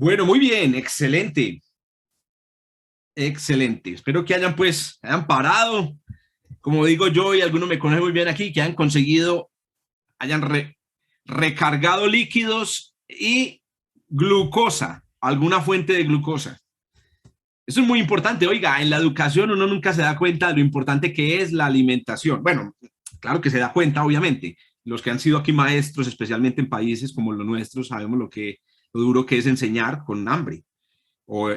Bueno, muy bien, excelente, excelente. Espero que hayan parado, como digo yo, y algunos me conocen muy bien aquí, que hayan conseguido, recargado líquidos y glucosa, alguna fuente de glucosa. Eso es muy importante. Oiga, en la educación uno nunca se da cuenta de lo importante que es la alimentación. Bueno, claro que se da cuenta, obviamente. Los que han sido aquí maestros, especialmente en países como los nuestros, sabemos lo duro que es enseñar con hambre o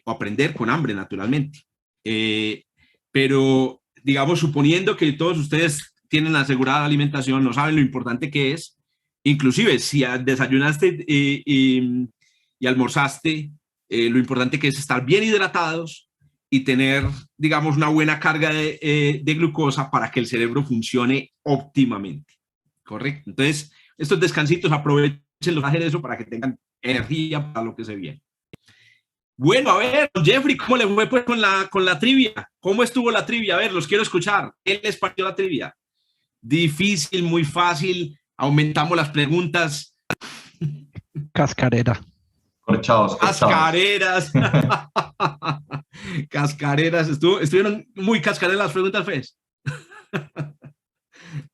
aprender con hambre, naturalmente. Eh, pero, digamos, suponiendo que todos ustedes tienen asegurada la alimentación, no saben lo importante que es, inclusive si desayunaste y almorzaste, lo importante que es estar bien hidratados y tener, digamos, una buena carga de glucosa para que el cerebro funcione óptimamente. ¿Correcto? Entonces, estos descansitos aprovechen los hacer eso para que tengan energía para lo que se viene. Bueno, a ver, Jeffrey, ¿cómo le fue pues con la trivia? ¿Cómo estuvo la trivia? A ver, los quiero escuchar. ¿Qué les pareció la trivia? Difícil, muy fácil. Aumentamos las preguntas. Cascarera. Corchados. Cascareras. Cascareras. Estuvieron muy cascareras las preguntas, Fes.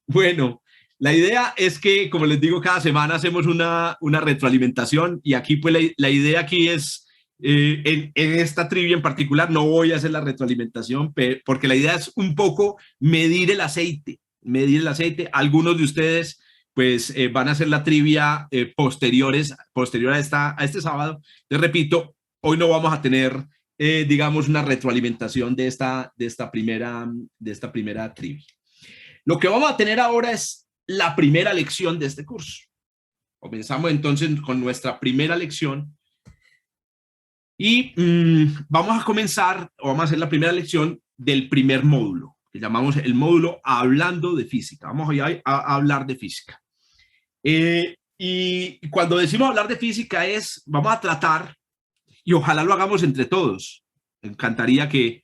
Bueno, la idea es que, como les digo, cada semana hacemos una retroalimentación y aquí pues la idea aquí es, en esta trivia en particular no voy a hacer la retroalimentación porque la idea es un poco medir el aceite. Algunos de ustedes pues van a hacer la trivia posterior a este sábado. Te repito, hoy no vamos a tener, digamos, una retroalimentación de esta primera trivia. Lo que vamos a tener ahora es la primera lección de este curso. Comenzamos entonces con nuestra primera lección y vamos a hacer la primera lección del primer módulo, que llamamos el módulo Hablando de Física. Vamos a hablar de física. Y cuando decimos hablar de física vamos a tratar, y ojalá lo hagamos entre todos, me encantaría que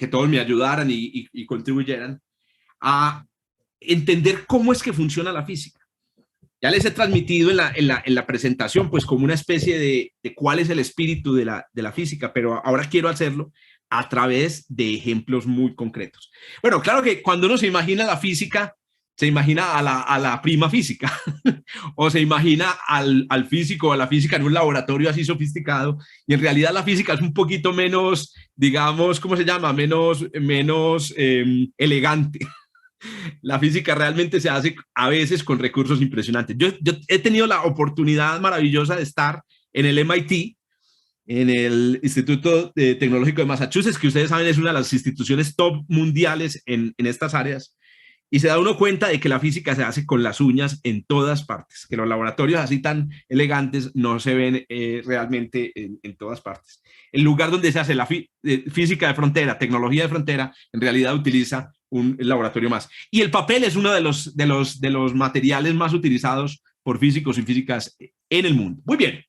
todos me ayudaran y contribuyeran a entender cómo es que funciona la física. Ya les he transmitido en la presentación, pues como una especie de cuál es el espíritu de la física, pero ahora quiero hacerlo a través de ejemplos muy concretos. Bueno, claro que cuando uno se imagina la física, se imagina a la prima física, o se imagina al físico o a la física en un laboratorio así sofisticado, y en realidad la física es un poquito menos, digamos, ¿cómo se llama? Menos elegante. La física realmente se hace a veces con recursos impresionantes. Yo he tenido la oportunidad maravillosa de estar en el MIT, en el Instituto Tecnológico de Massachusetts, que ustedes saben es una de las instituciones top mundiales en estas áreas, y se da uno cuenta de que la física se hace con las uñas en todas partes, que los laboratorios así tan elegantes no se ven realmente en todas partes. El lugar donde se hace la física de frontera, tecnología de frontera, en realidad utiliza un laboratorio más. Y el papel es uno de los materiales más utilizados por físicos y físicas en el mundo. Muy bien.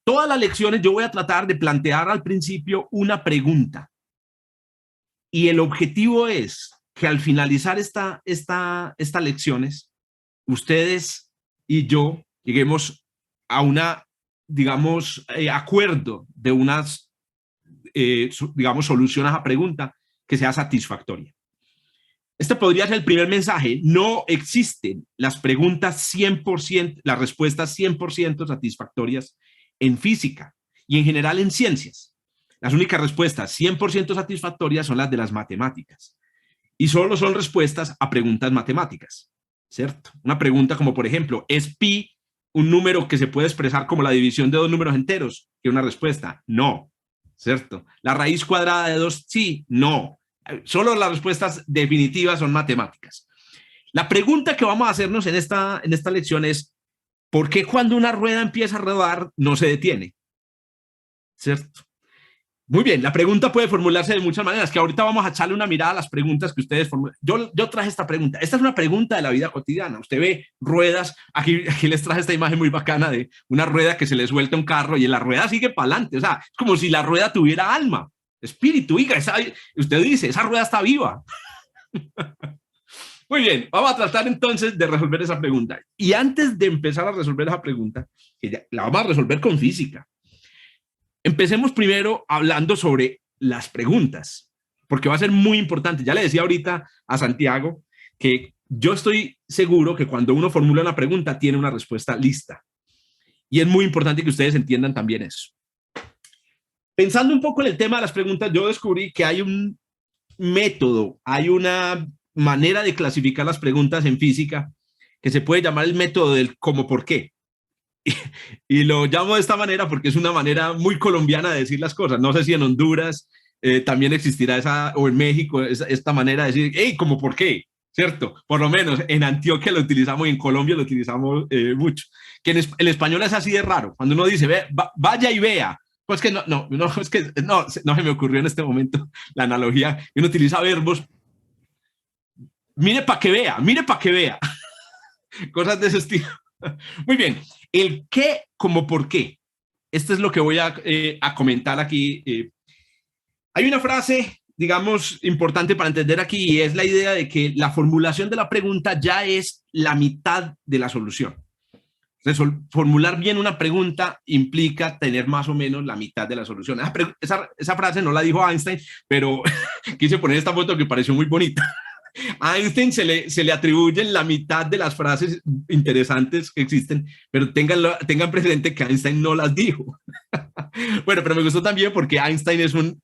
Todas las lecciones yo voy a tratar de plantear al principio una pregunta. Y el objetivo es que al finalizar estas lecciones, ustedes y yo lleguemos a una, digamos, acuerdo de unas, digamos, soluciones a pregunta que sea satisfactoria. Este podría ser el primer mensaje. No existen las preguntas 100%, las respuestas 100% satisfactorias en física y en general en ciencias. Las únicas respuestas 100% satisfactorias son las de las matemáticas. Y solo son respuestas a preguntas matemáticas, ¿cierto? Una pregunta como, por ejemplo, ¿es pi un número que se puede expresar como la división de dos números enteros? ¿Qué una respuesta? No, ¿cierto? ¿La raíz cuadrada de 2? Sí, no. Solo las respuestas definitivas son matemáticas. La pregunta que vamos a hacernos en esta lección es, ¿por qué cuando una rueda empieza a rodar no se detiene? ¿Cierto? Muy bien, la pregunta puede formularse de muchas maneras, que ahorita vamos a echarle una mirada a las preguntas que ustedes formulan. Yo traje esta pregunta. Esta es una pregunta de la vida cotidiana. Usted ve ruedas, aquí les traje esta imagen muy bacana de una rueda que se le suelta un carro y la rueda sigue para adelante. O sea, es como si la rueda tuviera alma, espíritu. Oiga, usted dice, esa rueda está viva. Muy bien, vamos a tratar entonces de resolver esa pregunta. Y antes de empezar a resolver esa pregunta, que ya la vamos a resolver con física, empecemos primero hablando sobre las preguntas, porque va a ser muy importante. Ya le decía ahorita a Santiago que yo estoy seguro que cuando uno formula una pregunta tiene una respuesta lista. Y es muy importante que ustedes entiendan también eso. Pensando un poco en el tema de las preguntas, yo descubrí que hay un método, hay una manera de clasificar las preguntas en física que se puede llamar el método del cómo por qué. Y lo llamo de esta manera porque es una manera muy colombiana de decir las cosas. No sé si en Honduras también existirá esa, o en México, esta manera de decir, hey, ¿cómo por qué? ¿Cierto? Por lo menos en Antioquia lo utilizamos y en Colombia lo utilizamos mucho. Que el español es así de raro. Cuando uno dice, vaya y vea, pues que es que no se me ocurrió en este momento la analogía. Uno utiliza verbos, mire para que vea. Cosas de ese estilo. Muy bien, el qué como por qué. Esto es lo que voy a comentar aquí. Hay una frase, digamos, importante para entender aquí y es la idea de que la formulación de la pregunta ya es la mitad de la solución. Formular bien una pregunta implica tener más o menos la mitad de la solución. Esa frase no la dijo Einstein, pero quise poner esta foto que pareció muy bonita. A Einstein se le atribuyen la mitad de las frases interesantes que existen, pero tengan presente que Einstein no las dijo. Bueno, pero me gustó también porque Einstein es un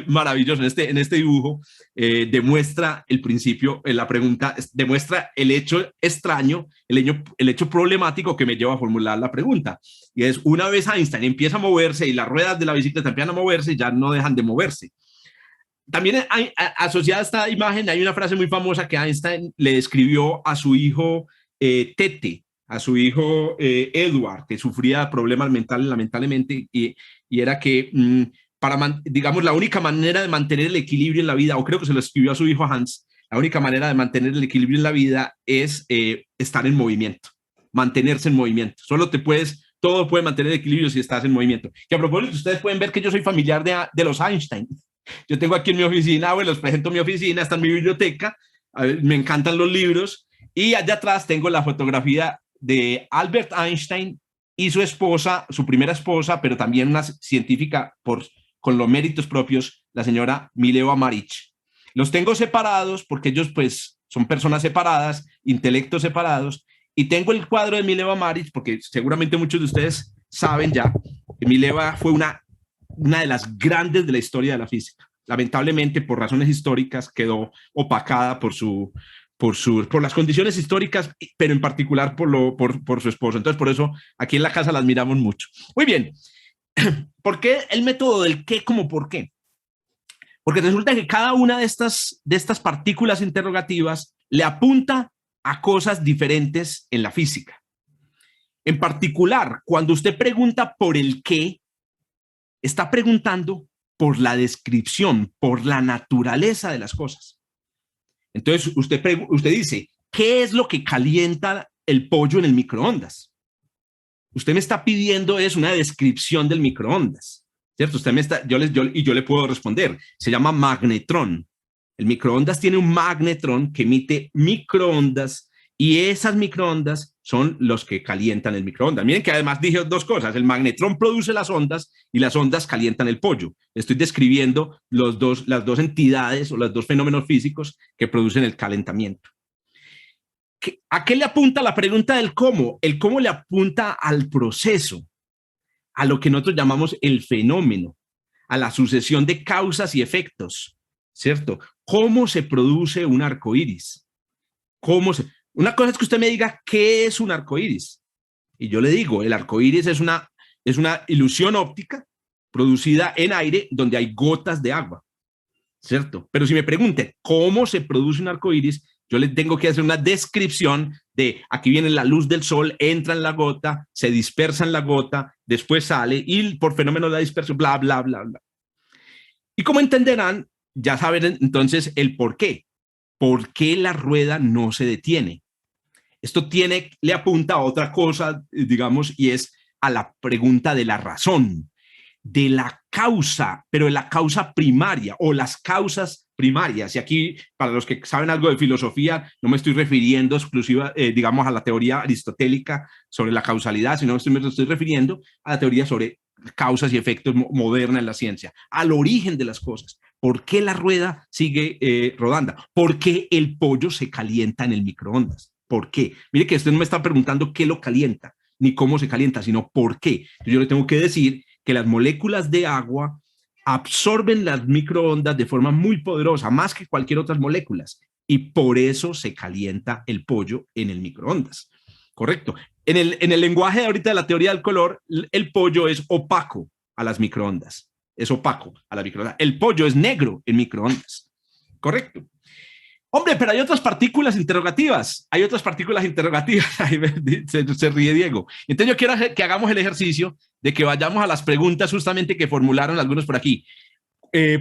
maravilloso. En este dibujo demuestra el principio, la pregunta, demuestra el hecho extraño, el hecho problemático que me lleva a formular la pregunta. Y es, una vez Einstein empieza a moverse y las ruedas de la bicicleta empiezan a moverse, ya no dejan de moverse. También asociada a esta imagen hay una frase muy famosa que Einstein le escribió a su hijo Tete, a su hijo Edward, que sufría problemas mentales lamentablemente, y era que digamos, la única manera de mantener el equilibrio en la vida, o creo que se lo escribió a su hijo Hans, la única manera de mantener el equilibrio en la vida es estar en movimiento, mantenerse en movimiento. Todo puede mantener el equilibrio si estás en movimiento. Que a propósito, ustedes pueden ver que yo soy familiar de los Einstein. Yo tengo aquí en mi oficina, les presento mi oficina, está en mi biblioteca, me encantan los libros, y allá atrás tengo la fotografía de Albert Einstein y su esposa, su primera esposa, pero también una científica con los méritos propios, la señora Mileva Maric. Los tengo separados porque ellos pues son personas separadas, intelectos separados, y tengo el cuadro de Mileva Maric porque seguramente muchos de ustedes saben ya que Mileva fue una de las grandes de la historia de la física. Lamentablemente, por razones históricas, quedó opacada por las condiciones históricas, pero en particular por su esposo. Entonces, por eso aquí en la casa la admiramos mucho. Muy bien. ¿Por qué el método del qué como por qué? Porque resulta que cada una de estas partículas interrogativas le apunta a cosas diferentes en la física. En particular, cuando usted pregunta por el qué, está preguntando por la descripción, por la naturaleza de las cosas. Entonces, usted dice, ¿qué es lo que calienta el pollo en el microondas? Usted me está pidiendo es una descripción del microondas, ¿cierto? Yo le puedo responder, se llama magnetrón. El microondas tiene un magnetrón que emite microondas y esas microondas son los que calientan el microondas. Miren que además dije dos cosas, el magnetrón produce las ondas y las ondas calientan el pollo. Estoy describiendo las dos entidades o los dos fenómenos físicos que producen el calentamiento. ¿A qué le apunta la pregunta del cómo? El cómo le apunta al proceso, a lo que nosotros llamamos el fenómeno, a la sucesión de causas y efectos, ¿cierto? ¿Cómo se produce un arco iris? Una cosa es que usted me diga qué es un arco iris. Y yo le digo, el arco iris es una ilusión óptica producida en aire donde hay gotas de agua, ¿cierto? Pero si me pregunte cómo se produce un arco iris, yo le tengo que hacer una descripción de aquí viene la luz del sol, entra en la gota, se dispersa en la gota, después sale y por fenómeno de la dispersión, bla, bla, bla, bla. Y como entenderán, ya saben entonces el por qué. ¿Por qué la rueda no se detiene? Esto le apunta a otra cosa, digamos, y es a la pregunta de la razón, de la causa, pero la causa primaria o las causas primarias. Y aquí, para los que saben algo de filosofía, no me estoy refiriendo exclusiva, digamos, a la teoría aristotélica sobre la causalidad, sino me estoy refiriendo a la teoría sobre causas y efectos moderna en la ciencia, al origen de las cosas. ¿Por qué la rueda sigue rodando? ¿Por qué el pollo se calienta en el microondas? ¿Por qué? Mire que usted no me está preguntando qué lo calienta, ni cómo se calienta, sino por qué. Yo le tengo que decir que las moléculas de agua absorben las microondas de forma muy poderosa, más que cualquier otras moléculas, y por eso se calienta el pollo en el microondas. Correcto. En el lenguaje de ahorita de la teoría del color, el pollo es opaco a las microondas. Es opaco a la microondas. El pollo es negro en microondas. Correcto. Hombre, pero hay otras partículas interrogativas. Hay otras partículas interrogativas. Ahí se ríe Diego. Entonces yo quiero que hagamos el ejercicio de que vayamos a las preguntas justamente que formularon algunos por aquí.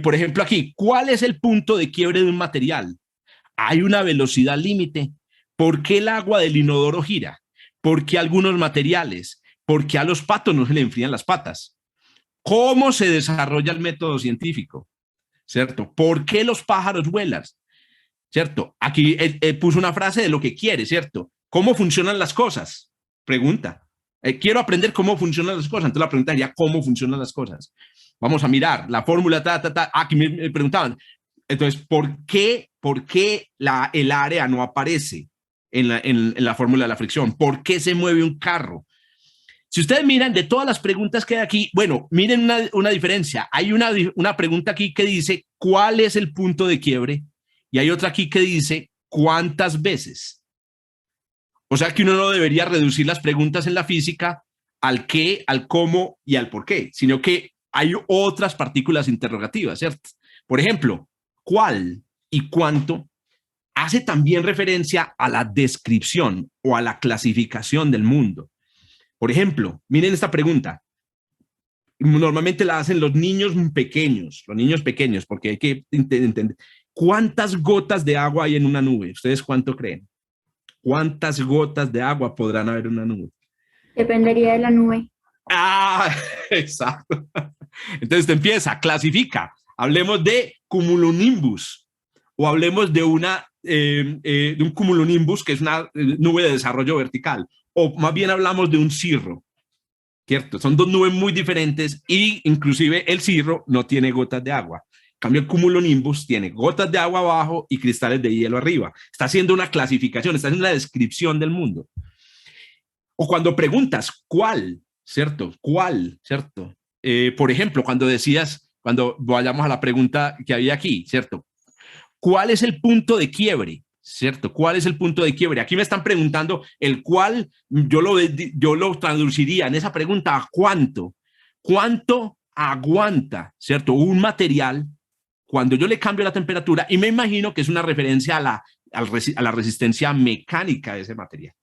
Por ejemplo, aquí, ¿cuál es el punto de quiebre de un material? ¿Hay una velocidad límite? ¿Por qué el agua del inodoro gira? ¿Por qué algunos materiales? ¿Por qué a los patos no se le enfrían las patas? ¿Cómo se desarrolla el método científico? ¿Cierto? ¿Por qué los pájaros vuelan? ¿Cierto? Aquí puso una frase de lo que quiere, ¿cierto? ¿Cómo funcionan las cosas? Pregunta. Quiero aprender cómo funcionan las cosas. Entonces la pregunta sería, ¿cómo funcionan las cosas? Vamos a mirar la fórmula, Aquí me preguntaban. Entonces, ¿por qué el área no aparece en la fórmula de la fricción? ¿Por qué se mueve un carro? Si ustedes miran de todas las preguntas que hay aquí, bueno, miren una diferencia. Hay una pregunta aquí que dice, ¿cuál es el punto de quiebre? Y hay otra aquí que dice, ¿cuántas veces? O sea que uno no debería reducir las preguntas en la física al qué, al cómo y al por qué, sino que hay otras partículas interrogativas, ¿cierto? Por ejemplo, ¿cuál y cuánto? Hace también referencia a la descripción o a la clasificación del mundo. Por ejemplo, miren esta pregunta. Normalmente la hacen los niños pequeños, porque hay que entender. ¿Cuántas gotas de agua hay en una nube? ¿Ustedes cuánto creen? ¿Cuántas gotas de agua podrán haber en una nube? Dependería de la nube. Ah, exacto. Entonces te empieza, clasifica. Hablemos de cumulonimbus o hablemos de un cumulonimbus, que es una nube de desarrollo vertical, o más bien hablamos de un cirro, ¿cierto? Son dos nubes muy diferentes y inclusive el cirro no tiene gotas de agua. En cambio, el cumulonimbus tiene gotas de agua abajo y cristales de hielo arriba. Está haciendo una clasificación, está haciendo una descripción del mundo. O cuando preguntas, ¿cuál? ¿Cierto? ¿Cuál? ¿Cierto? Por ejemplo, cuando vayamos a la pregunta que había aquí, ¿cierto? ¿Cuál es el punto de quiebre? ¿Cierto? ¿Cuál es el punto de quiebre? Aquí me están preguntando el cual yo lo traduciría en esa pregunta a cuánto. ¿Cuánto aguanta, cierto, un material cuando yo le cambio la temperatura? Y me imagino que es una referencia a la resistencia mecánica de ese material.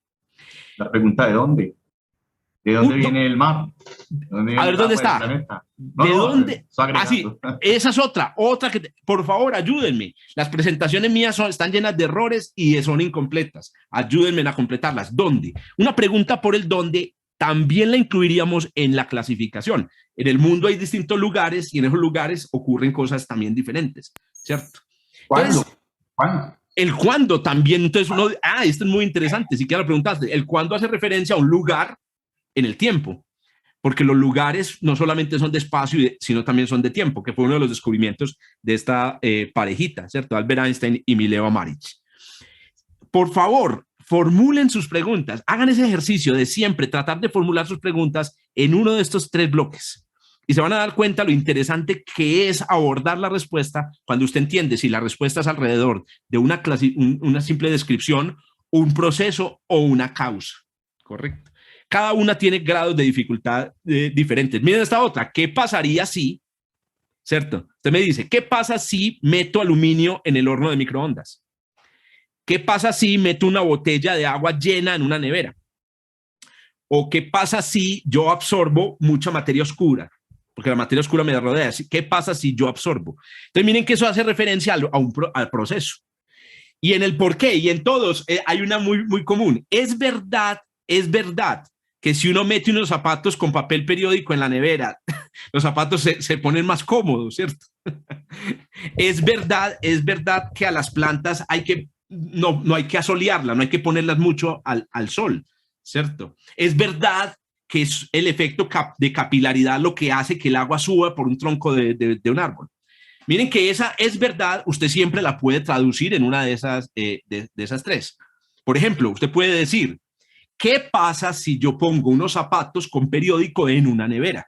La pregunta, ¿de dónde? ¿De dónde viene el mar? A ver, ¿dónde está? ¿De dónde? Sí, esa es otra que, por favor, ayúdenme. Las presentaciones mías están llenas de errores y son incompletas. Ayúdenme a completarlas. ¿Dónde? Una pregunta por el dónde también la incluiríamos en la clasificación. En el mundo hay distintos lugares y en esos lugares ocurren cosas también diferentes, ¿cierto? ¿Cuándo? El cuándo también. Entonces esto es muy interesante. Si quieres preguntaste, el cuándo hace referencia a un lugar en el tiempo, porque los lugares no solamente son de espacio, sino también son de tiempo, que fue uno de los descubrimientos de esta parejita, ¿cierto? Albert Einstein y Mileva Maric. Por favor, formulen sus preguntas, hagan ese ejercicio de siempre tratar de formular sus preguntas en uno de estos tres bloques. Y se van a dar cuenta lo interesante que es abordar la respuesta cuando usted entiende si la respuesta es alrededor de una simple descripción, un proceso o una causa, ¿correcto? Cada una tiene grados de dificultad diferentes. Miren esta otra. ¿Qué pasaría si, cierto? Usted me dice, ¿qué pasa si meto aluminio en el horno de microondas? ¿Qué pasa si meto una botella de agua llena en una nevera? ¿O qué pasa si yo absorbo mucha materia oscura? Porque la materia oscura me rodea. ¿Qué pasa si yo absorbo? Entonces miren que eso hace referencia al proceso. Y en el por qué, y en todos, hay una muy, muy común. Es verdad que si uno mete unos zapatos con papel periódico en la nevera los zapatos se ponen más cómodos, ¿cierto? Es verdad que a las plantas no hay que asolearlas, no hay que ponerlas mucho al sol, ¿cierto? Es verdad que es el efecto de capilaridad lo que hace que el agua suba por un tronco de un árbol. Miren que esa es verdad, usted siempre la puede traducir en una de esas tres. Por ejemplo, usted puede decir, ¿qué pasa si yo pongo unos zapatos con periódico en una nevera?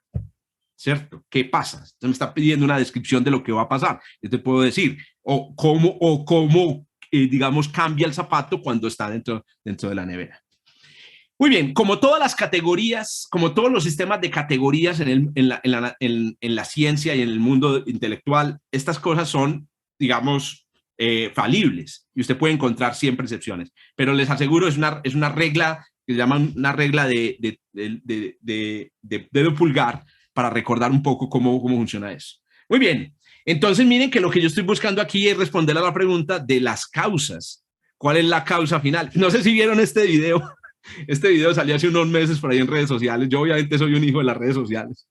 ¿Cierto? ¿Qué pasa? Usted me está pidiendo una descripción de lo que va a pasar. Yo te puedo decir, o cómo digamos, cambia el zapato cuando está dentro de la nevera. Muy bien, como todas las categorías, como todos los sistemas de categorías en la ciencia y en el mundo intelectual, estas cosas son, digamos, falibles y usted puede encontrar siempre excepciones. Pero les aseguro, es una regla que se llama una regla de dedo pulgar para recordar un poco cómo funciona eso. Muy bien, entonces miren que lo que yo estoy buscando aquí es responder a la pregunta de las causas. ¿Cuál es la causa final? No sé si vieron este video. Este video salió hace unos meses por ahí en redes sociales. Yo obviamente soy un hijo de las redes sociales.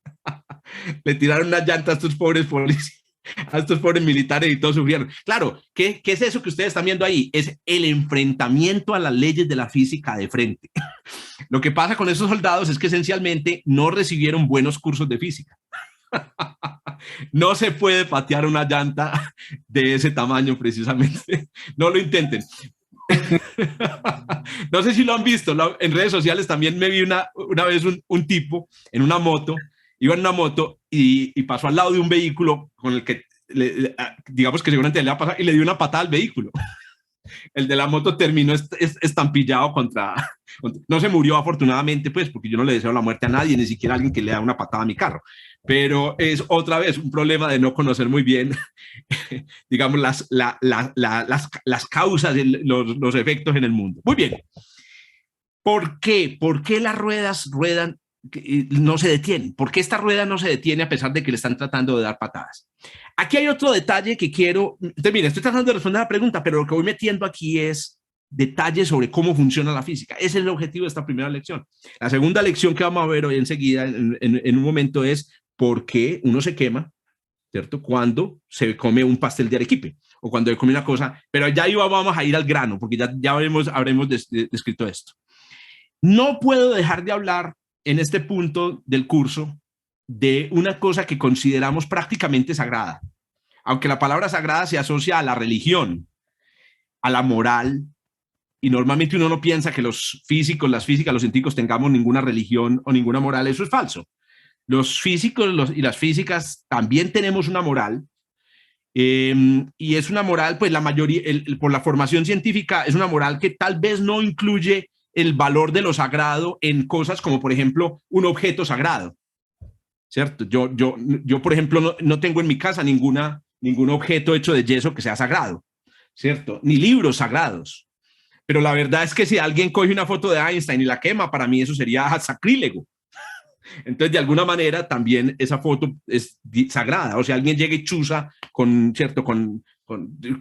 Le tiraron una llanta a estos pobres policías, a estos pobres militares y todos sufrieron. Claro, ¿qué es eso que ustedes están viendo ahí? Es el enfrentamiento a las leyes de la física de frente. Lo que pasa con esos soldados es que esencialmente no recibieron buenos cursos de física. No se puede patear una llanta de ese tamaño precisamente. No lo intenten. No sé si lo han visto, en redes sociales también me vi una vez un tipo en una moto, iba en una moto y pasó al lado de un vehículo con el que, digamos que seguramente le va a pasar y le dio una patada al vehículo. El de la moto terminó estampillado no se murió afortunadamente, pues, porque yo no le deseo la muerte a nadie, ni siquiera a alguien que le da una patada a mi carro. Pero es otra vez un problema de no conocer muy bien, digamos, las causas, los efectos en el mundo. Muy bien. ¿Por qué? ¿Por qué las ruedas ruedan, no se detienen? ¿Por qué esta rueda no se detiene a pesar de que le están tratando de dar patadas? Aquí hay otro detalle que quiero... Entonces, mira, estoy tratando de responder a la pregunta, pero lo que voy metiendo aquí es detalles sobre cómo funciona la física. Ese es el objetivo de esta primera lección. La segunda lección que vamos a ver hoy enseguida, en un momento, es por qué uno se quema, ¿cierto? Cuando se come un pastel de arequipe o cuando se come una cosa, pero ya vamos a ir al grano, porque ya habremos descrito esto. No puedo dejar de hablar en este punto del curso de una cosa que consideramos prácticamente sagrada, aunque la palabra sagrada se asocia a la religión, a la moral, y normalmente uno no piensa que los físicos, las físicas, los científicos tengamos ninguna religión o ninguna moral. Eso es falso. Los físicos y las físicas también tenemos una moral, y es una moral, pues la mayoría, por la formación científica, es una moral que tal vez no incluye el valor de lo sagrado en cosas como, por ejemplo, un objeto sagrado, ¿cierto? Yo por ejemplo, no tengo en mi casa ningún objeto hecho de yeso que sea sagrado, ¿cierto? Ni libros sagrados. Pero la verdad es que si alguien coge una foto de Einstein y la quema, para mí eso sería sacrílego. Entonces, de alguna manera, también esa foto es sagrada. O sea, alguien llega y chuza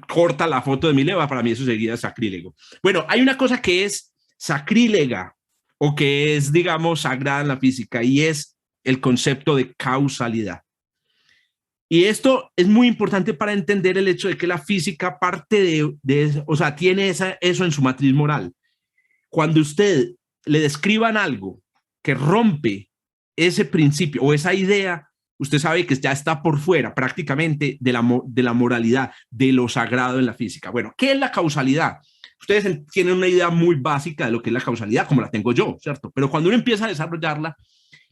corta la foto de Mileva, para mí eso sería sacrílego. Bueno, hay una cosa que es sacrílega o que es, digamos, sagrada en la física, y es el concepto de causalidad. Y esto es muy importante para entender el hecho de que la física parte o sea, tiene eso en su matriz moral. Cuando usted le describan algo que rompe ese principio o esa idea, usted sabe que ya está por fuera prácticamente de la moralidad, de lo sagrado en la física. Bueno, ¿qué es la causalidad? Ustedes tienen una idea muy básica de lo que es la causalidad, como la tengo yo, ¿cierto? Pero cuando uno empieza a desarrollarla,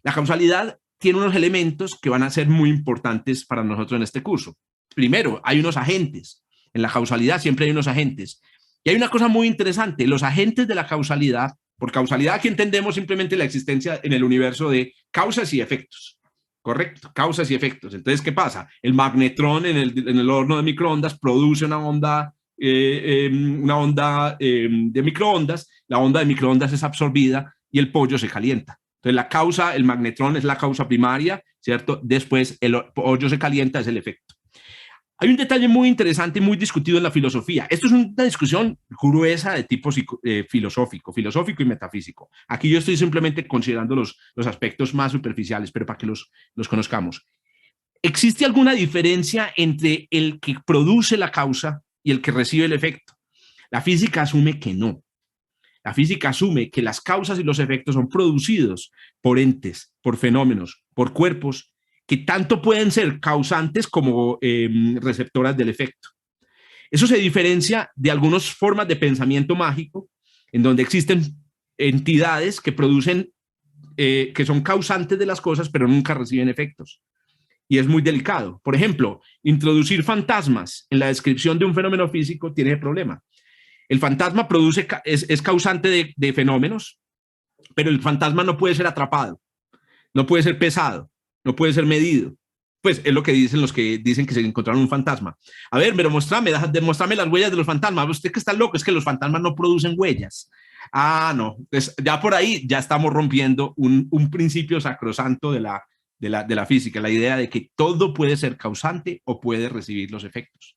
la causalidad tiene unos elementos que van a ser muy importantes para nosotros en este curso. Primero, hay unos agentes. En la causalidad siempre hay unos agentes. Y hay una cosa muy interesante, los agentes de la causalidad. Por causalidad aquí entendemos simplemente la existencia en el universo de causas y efectos. Correcto, causas y efectos. Entonces, ¿qué pasa? El magnetrón en el horno de microondas produce una onda de microondas, la onda de microondas es absorbida y el pollo se calienta. Entonces, la causa, el magnetrón es la causa primaria, ¿cierto? Después el pollo se calienta, es el efecto. Hay un detalle muy interesante y muy discutido en la filosofía. Esto es una discusión gruesa de tipo filosófico y metafísico. Aquí yo estoy simplemente considerando los aspectos más superficiales, pero para que los conozcamos. ¿Existe alguna diferencia entre el que produce la causa y el que recibe el efecto? La física asume que no. La física asume que las causas y los efectos son producidos por entes, por fenómenos, por cuerpos que tanto pueden ser causantes como receptoras del efecto. Eso se diferencia de algunas formas de pensamiento mágico, en donde existen entidades que producen, que son causantes de las cosas, pero nunca reciben efectos. Y es muy delicado. Por ejemplo, introducir fantasmas en la descripción de un fenómeno físico tiene problema. El fantasma es causante de fenómenos, pero el fantasma no puede ser atrapado, no puede ser pesado, no puede ser medido. Pues es lo que dicen los que dicen que se encontraron un fantasma. A ver, pero mostrame las huellas de los fantasmas. Usted que está loco, es que los fantasmas no producen huellas. Ah, no. Pues ya por ahí ya estamos rompiendo un principio sacrosanto de la física, la idea de que todo puede ser causante o puede recibir los efectos.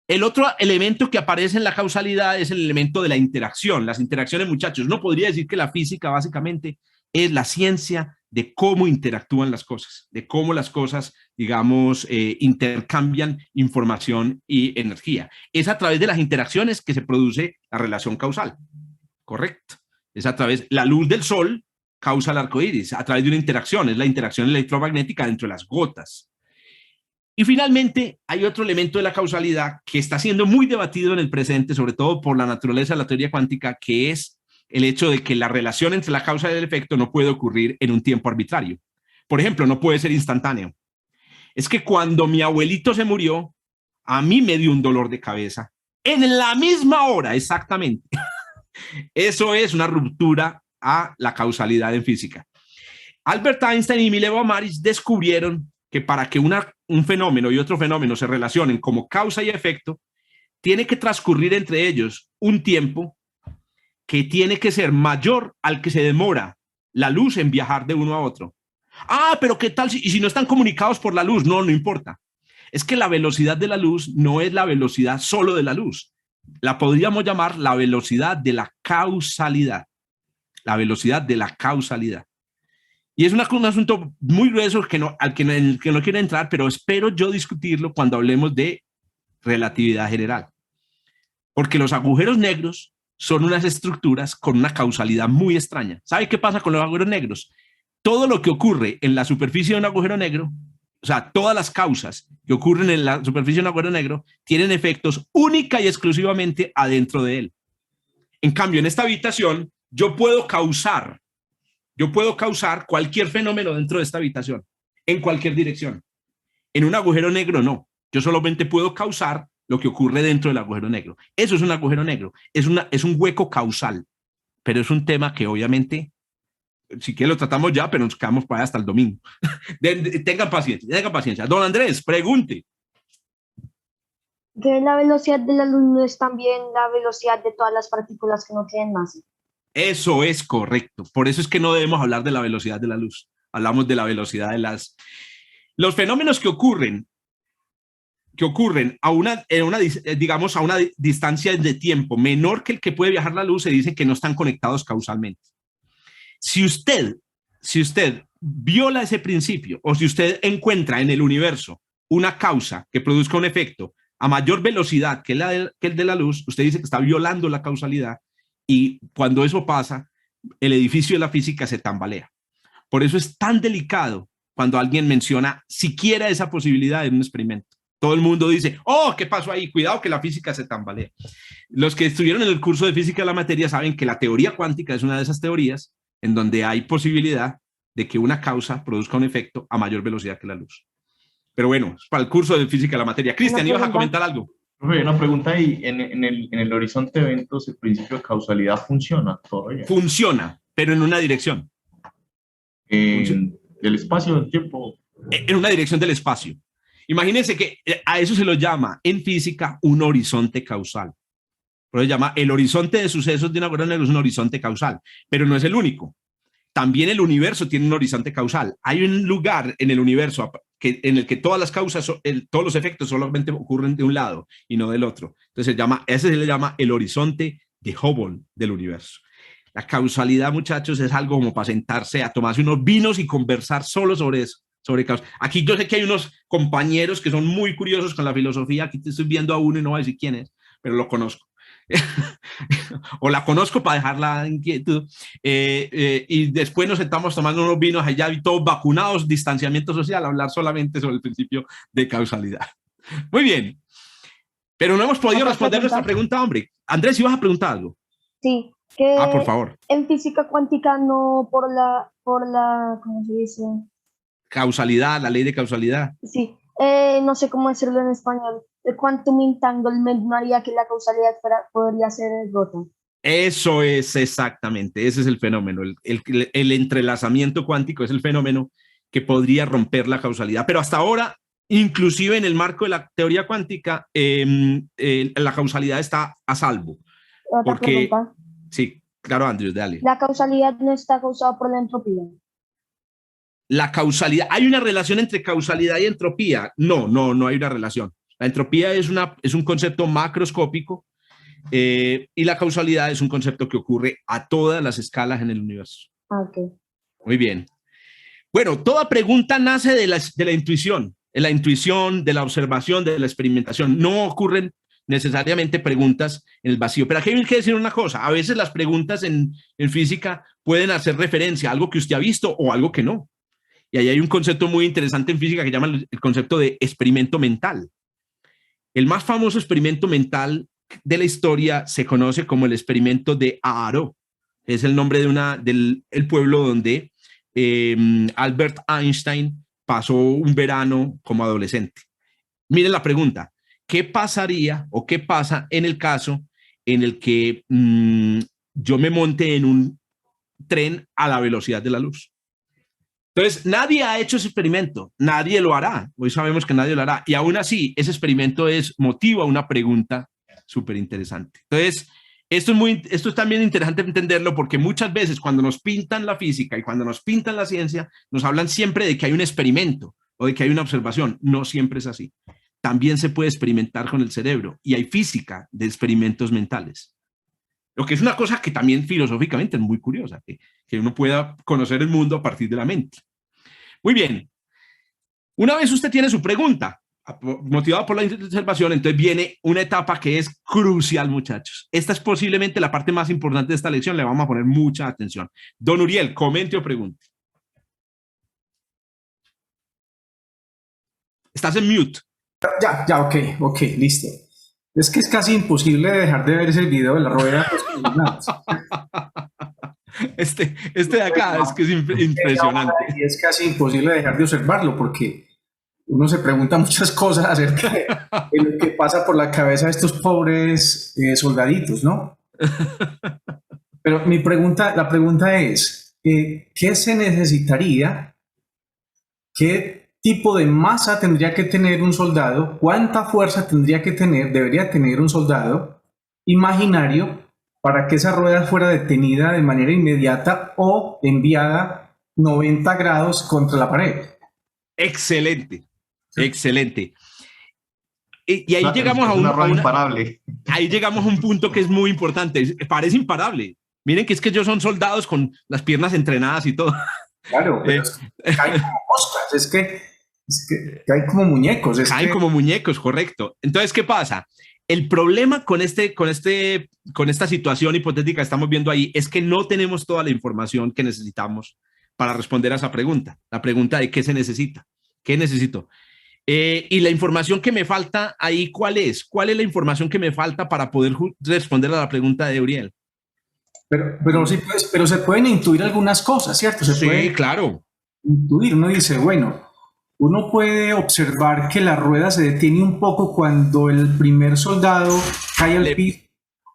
El otro elemento que aparece en la causalidad es el elemento de la interacción. Las interacciones, muchachos, no podría decir que la física básicamente es la ciencia de cómo interactúan las cosas, de cómo las cosas, digamos, intercambian información y energía. Es a través de las interacciones que se produce la relación causal, ¿correcto? Es a través, la luz del sol causa el arco iris, a través de una interacción, es la interacción electromagnética dentro de las gotas. Y finalmente, hay otro elemento de la causalidad que está siendo muy debatido en el presente, sobre todo por la naturaleza de la teoría cuántica, que es el hecho de que la relación entre la causa y el efecto no puede ocurrir en un tiempo arbitrario. Por ejemplo, no puede ser instantáneo. Es que cuando mi abuelito se murió, a mí me dio un dolor de cabeza en la misma hora, exactamente. Eso es una ruptura a la causalidad en física. Albert Einstein y Mileva Maric descubrieron que para que un fenómeno y otro fenómeno se relacionen como causa y efecto, tiene que transcurrir entre ellos un tiempo que tiene que ser mayor al que se demora la luz en viajar de uno a otro. Ah, pero ¿qué tal si no están comunicados por la luz? No, no importa. Es que la velocidad de la luz no es la velocidad solo de la luz. La podríamos llamar la velocidad de la causalidad. La velocidad de la causalidad. Y es un asunto muy grueso al que no quiero entrar, pero espero yo discutirlo cuando hablemos de relatividad general. Porque los agujeros negros son unas estructuras con una causalidad muy extraña. ¿Sabe qué pasa con los agujeros negros? Todo lo que ocurre en la superficie de un agujero negro, o sea, todas las causas que ocurren en la superficie de un agujero negro tienen efectos única y exclusivamente adentro de él. En cambio, en esta habitación, yo puedo causar cualquier fenómeno dentro de esta habitación, en cualquier dirección. En un agujero negro no. Yo solamente puedo causar lo que ocurre dentro del agujero negro. Eso es un agujero negro. Es un hueco causal. Pero es un tema que obviamente, si quieren lo tratamos ya, pero nos quedamos para hasta el domingo. Tengan paciencia. Don Andrés, pregunte. Que la velocidad de la luz no es también la velocidad de todas las partículas que no tienen masa. Eso es correcto. Por eso es que no debemos hablar de la velocidad de la luz. Hablamos de la velocidad de los fenómenos que ocurren a una distancia de tiempo menor que el que puede viajar la luz, se dice que no están conectados causalmente. Si usted viola ese principio, o si usted encuentra en el universo una causa que produzca un efecto a mayor velocidad que el de la luz, usted dice que está violando la causalidad. Y cuando eso pasa, el edificio de la física se tambalea. Por eso es tan delicado cuando alguien menciona siquiera esa posibilidad en un experimento. Todo el mundo dice, oh, ¿qué pasó ahí? Cuidado que la física se tambalea. Los que estuvieron en el curso de física de la materia saben que la teoría cuántica es una de esas teorías en donde hay posibilidad de que una causa produzca un efecto a mayor velocidad que la luz. Pero bueno, es para el curso de física de la materia. Cristian, ¿ibas a comentar algo? Una pregunta ahí, en el horizonte de eventos, ¿el principio de causalidad funciona todavía? Funciona, pero en una dirección. ¿Del espacio del tiempo? En una dirección del espacio. Imagínense que a eso se lo llama en física un horizonte causal. Por eso se llama el horizonte de sucesos de un agujero negro, es un horizonte causal, pero no es el único. También el universo tiene un horizonte causal. Hay un lugar en el universo en el que todas las causas, todos los efectos solamente ocurren de un lado y no del otro. Entonces ese se le llama el horizonte de Hubble del universo. La causalidad, muchachos, es algo como para sentarse a tomarse unos vinos y conversar solo sobre eso. Aquí yo sé que hay unos compañeros que son muy curiosos con la filosofía. Aquí te estoy viendo a uno y no voy a decir quién es, pero lo conozco. O la conozco para dejar la inquietud. Y después nos sentamos tomando unos vinos allá y todos vacunados, distanciamiento social, hablar solamente sobre el principio de causalidad. Muy bien. Pero no hemos podido responder nuestra pregunta, hombre. Andrés, ¿ibas a preguntar algo? Sí, que por favor. en física cuántica no por la, ¿cómo se dice? Causalidad, la ley de causalidad. Sí, no sé cómo decirlo en español. El quantum entanglement no haría que la causalidad podría ser rota. Eso es exactamente, ese es el fenómeno. El entrelazamiento cuántico es el fenómeno que podría romper la causalidad. Pero hasta ahora, inclusive en el marco de la teoría cuántica, la causalidad está a salvo. Otra pregunta. Sí, claro, Andrew, dale. ¿La causalidad no está causada por la entropía? La causalidad, ¿hay una relación entre causalidad y entropía? No hay una relación. La entropía es un concepto macroscópico y la causalidad es un concepto que ocurre a todas las escalas en el universo. Okay. Muy bien. Bueno, toda pregunta nace de la intuición, de la observación, de la experimentación. No ocurren necesariamente preguntas en el vacío. Pero aquí hay que decir una cosa. A veces las preguntas en física pueden hacer referencia a algo que usted ha visto o algo que no. Y ahí hay un concepto muy interesante en física que llama el concepto de experimento mental. El más famoso experimento mental de la historia se conoce como el experimento de Aarau. Es el nombre del pueblo donde Albert Einstein pasó un verano como adolescente. Miren la pregunta. ¿Qué pasaría o qué pasa en el caso en el que yo me monte en un tren a la velocidad de la luz? Entonces, nadie ha hecho ese experimento, nadie lo hará, hoy sabemos que nadie lo hará, y aún así, ese experimento motiva una pregunta súper interesante. Entonces, esto es también interesante entenderlo porque muchas veces cuando nos pintan la física y cuando nos pintan la ciencia, nos hablan siempre de que hay un experimento o de que hay una observación. No siempre es así. También se puede experimentar con el cerebro y hay física de experimentos mentales. Lo que es una cosa que también filosóficamente es muy curiosa, que uno pueda conocer el mundo a partir de la mente. Muy bien. Una vez usted tiene su pregunta, motivado por la observación, entonces viene una etapa que es crucial, muchachos. Esta es posiblemente la parte más importante de esta lección, le vamos a poner mucha atención. Don Uriel, comente o pregunte. Estás en mute. Ya, ok, listo. Es que es casi imposible dejar de ver ese video de la rueda. Este de acá es que es impresionante. Y es casi imposible dejar de observarlo porque uno se pregunta muchas cosas acerca de lo que pasa por la cabeza de estos pobres soldaditos, ¿no? Pero la pregunta es, ¿qué se necesitaría? ¿Qué tipo de masa tendría que tener un soldado? ¿Cuánta fuerza debería tener un soldado imaginario para que esa rueda fuera detenida de manera inmediata o enviada 90 grados contra la pared? Excelente, excelente. Y ahí llegamos ahí llegamos a un punto que es muy importante. Parece imparable. Miren que es que ellos son soldados con las piernas entrenadas y todo. Claro, pero caen como moscas, es que caen como muñecos. Caen como muñecos, correcto. Entonces, ¿qué pasa? El problema con esta situación hipotética que estamos viendo ahí es que no tenemos toda la información que necesitamos para responder a esa pregunta. La pregunta de qué se necesita. ¿Qué necesito? Y la información que me falta ahí, ¿cuál es? ¿Cuál es la información que me falta para poder responder a la pregunta de Uriel? Pero se pueden intuir algunas cosas, ¿cierto? Sí, claro. Intuir, uno dice, bueno, uno puede observar que la rueda se detiene un poco cuando el primer soldado cae al piso.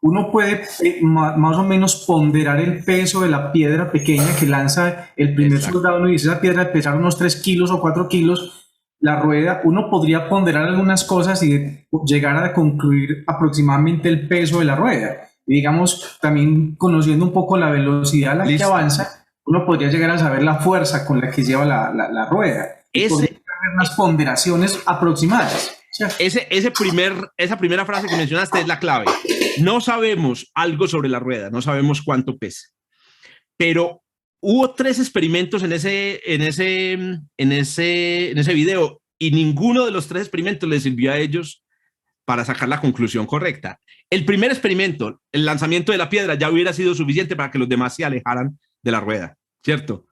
Uno puede más o menos ponderar el peso de la piedra pequeña que lanza el primer soldado. Uno dice, esa piedra pesar unos 3 kilos o 4 kilos. La rueda, uno podría ponderar algunas cosas y llegar a concluir aproximadamente el peso de la rueda. Y digamos, también conociendo un poco la velocidad a la que avanza, uno podría llegar a saber la fuerza con la que lleva la rueda. Podría unas ponderaciones aproximadas. ¿Cierto? Esa primera frase que mencionaste es la clave. No sabemos algo sobre la rueda, no sabemos cuánto pesa, pero hubo 3 experimentos en ese video y ninguno de los 3 experimentos les sirvió a ellos para sacar la conclusión correcta. El primer experimento, el lanzamiento de la piedra, ya hubiera sido suficiente para que los demás se alejaran de la rueda, ¿cierto?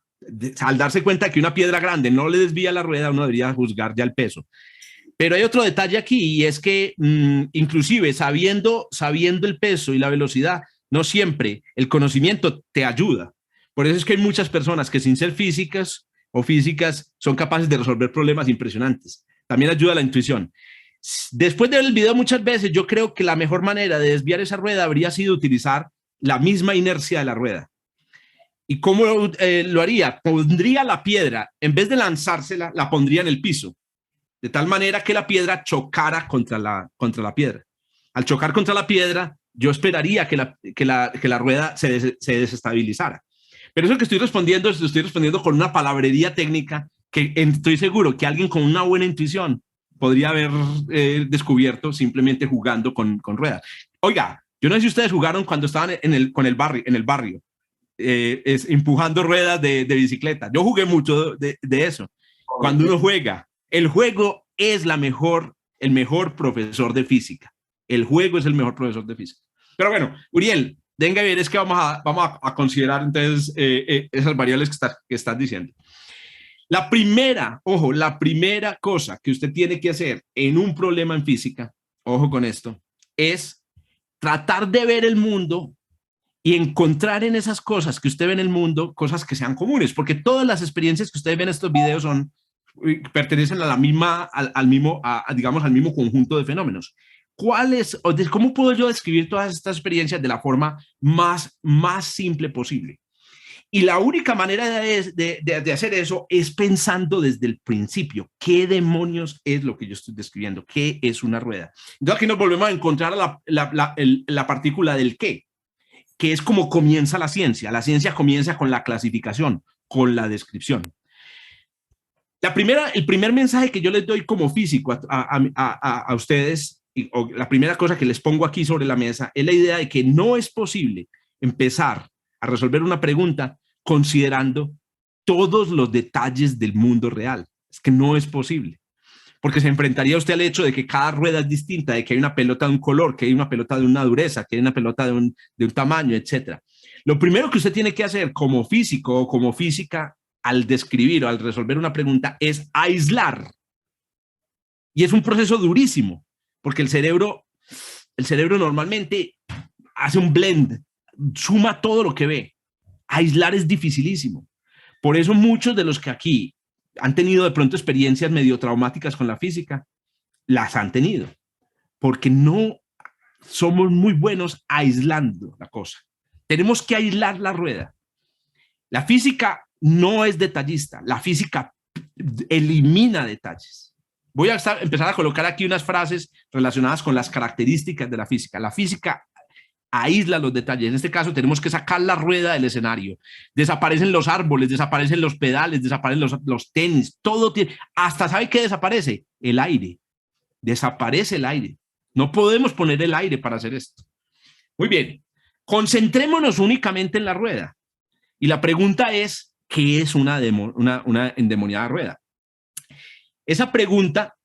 Al darse cuenta que una piedra grande no le desvía la rueda, uno debería juzgar ya el peso. Pero hay otro detalle aquí y es que inclusive sabiendo el peso y la velocidad, no siempre el conocimiento te ayuda. Por eso es que hay muchas personas que sin ser físicas o físicas son capaces de resolver problemas impresionantes. También ayuda la intuición. Después de ver el video muchas veces, yo creo que la mejor manera de desviar esa rueda habría sido utilizar la misma inercia de la rueda. ¿Y cómo lo haría? Pondría la piedra, en vez de lanzársela, la pondría en el piso, de tal manera que la piedra chocara contra la piedra. Al chocar contra la piedra, yo esperaría que la rueda se desestabilizara. Pero eso que estoy respondiendo con una palabrería técnica que estoy seguro que alguien con una buena intuición podría haber descubierto simplemente jugando con ruedas. Oiga, yo no sé si ustedes jugaron cuando estaban en el barrio, empujando ruedas de bicicleta. Yo jugué mucho de eso. Cuando uno juega, el juego es el mejor profesor de física. El juego es el mejor profesor de física. Pero bueno, Uriel, venga a ver, es que vamos a considerar entonces esas variables que estás diciendo. La primera cosa que usted tiene que hacer en un problema en física, ojo con esto, es tratar de ver el mundo y encontrar en esas cosas que usted ve en el mundo, cosas que sean comunes, porque todas las experiencias que usted ve en estos videos pertenecen a al mismo conjunto de fenómenos. ¿Cómo puedo yo describir todas estas experiencias de la forma más simple posible? Y la única manera de hacer eso es pensando desde el principio. ¿Qué demonios es lo que yo estoy describiendo? ¿Qué es una rueda? Entonces aquí nos volvemos a encontrar la partícula del qué, que es como comienza la ciencia. La ciencia comienza con la clasificación, con la descripción. El primer mensaje que yo les doy como físico a ustedes, o la primera cosa que les pongo aquí sobre la mesa, es la idea de que no es posible empezar a resolver una pregunta considerando todos los detalles del mundo real. Es que no es posible, porque se enfrentaría usted al hecho de que cada rueda es distinta, de que hay una pelota de un color, que hay una pelota de una dureza, que hay una pelota de un tamaño, etc. Lo primero que usted tiene que hacer como físico o como física al describir o al resolver una pregunta es aislar. Y es un proceso durísimo, porque el cerebro normalmente hace un blend, suma todo lo que ve. Aislar es dificilísimo. Por eso muchos de los que aquí han tenido de pronto experiencias medio traumáticas con la física, las han tenido, porque no somos muy buenos aislando la cosa. Tenemos que aislar la rueda. La física no es detallista, la física elimina detalles. Voy a empezar a colocar aquí unas frases relacionadas con las características de la física. La física aísla los detalles. En este caso tenemos que sacar la rueda del escenario. Desaparecen los árboles, desaparecen los pedales, desaparecen los tenis, todo tiene, hasta ¿sabe qué desaparece? El aire. Desaparece el aire. No podemos poner el aire para hacer esto. Muy bien. Concentrémonos únicamente en la rueda. Y la pregunta es, ¿qué es una endemoniada rueda? Esa pregunta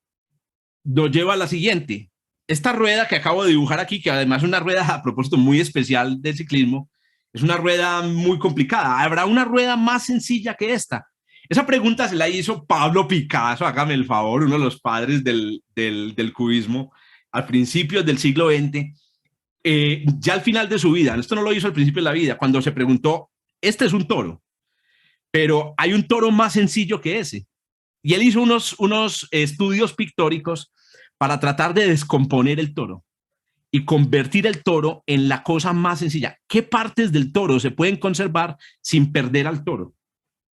nos lleva a la siguiente. Esta rueda que acabo de dibujar aquí, que además es una rueda a propósito muy especial del ciclismo, es una rueda muy complicada. ¿Habrá una rueda más sencilla que esta? Esa pregunta se la hizo Pablo Picasso, hágame el favor, uno de los padres del cubismo, al principio del siglo XX, ya al final de su vida. Esto no lo hizo al principio de la vida, cuando se preguntó, este es un toro, pero hay un toro más sencillo que ese. Y él hizo unos estudios pictóricos para tratar de descomponer el toro y convertir el toro en la cosa más sencilla. ¿Qué partes del toro se pueden conservar sin perder al toro?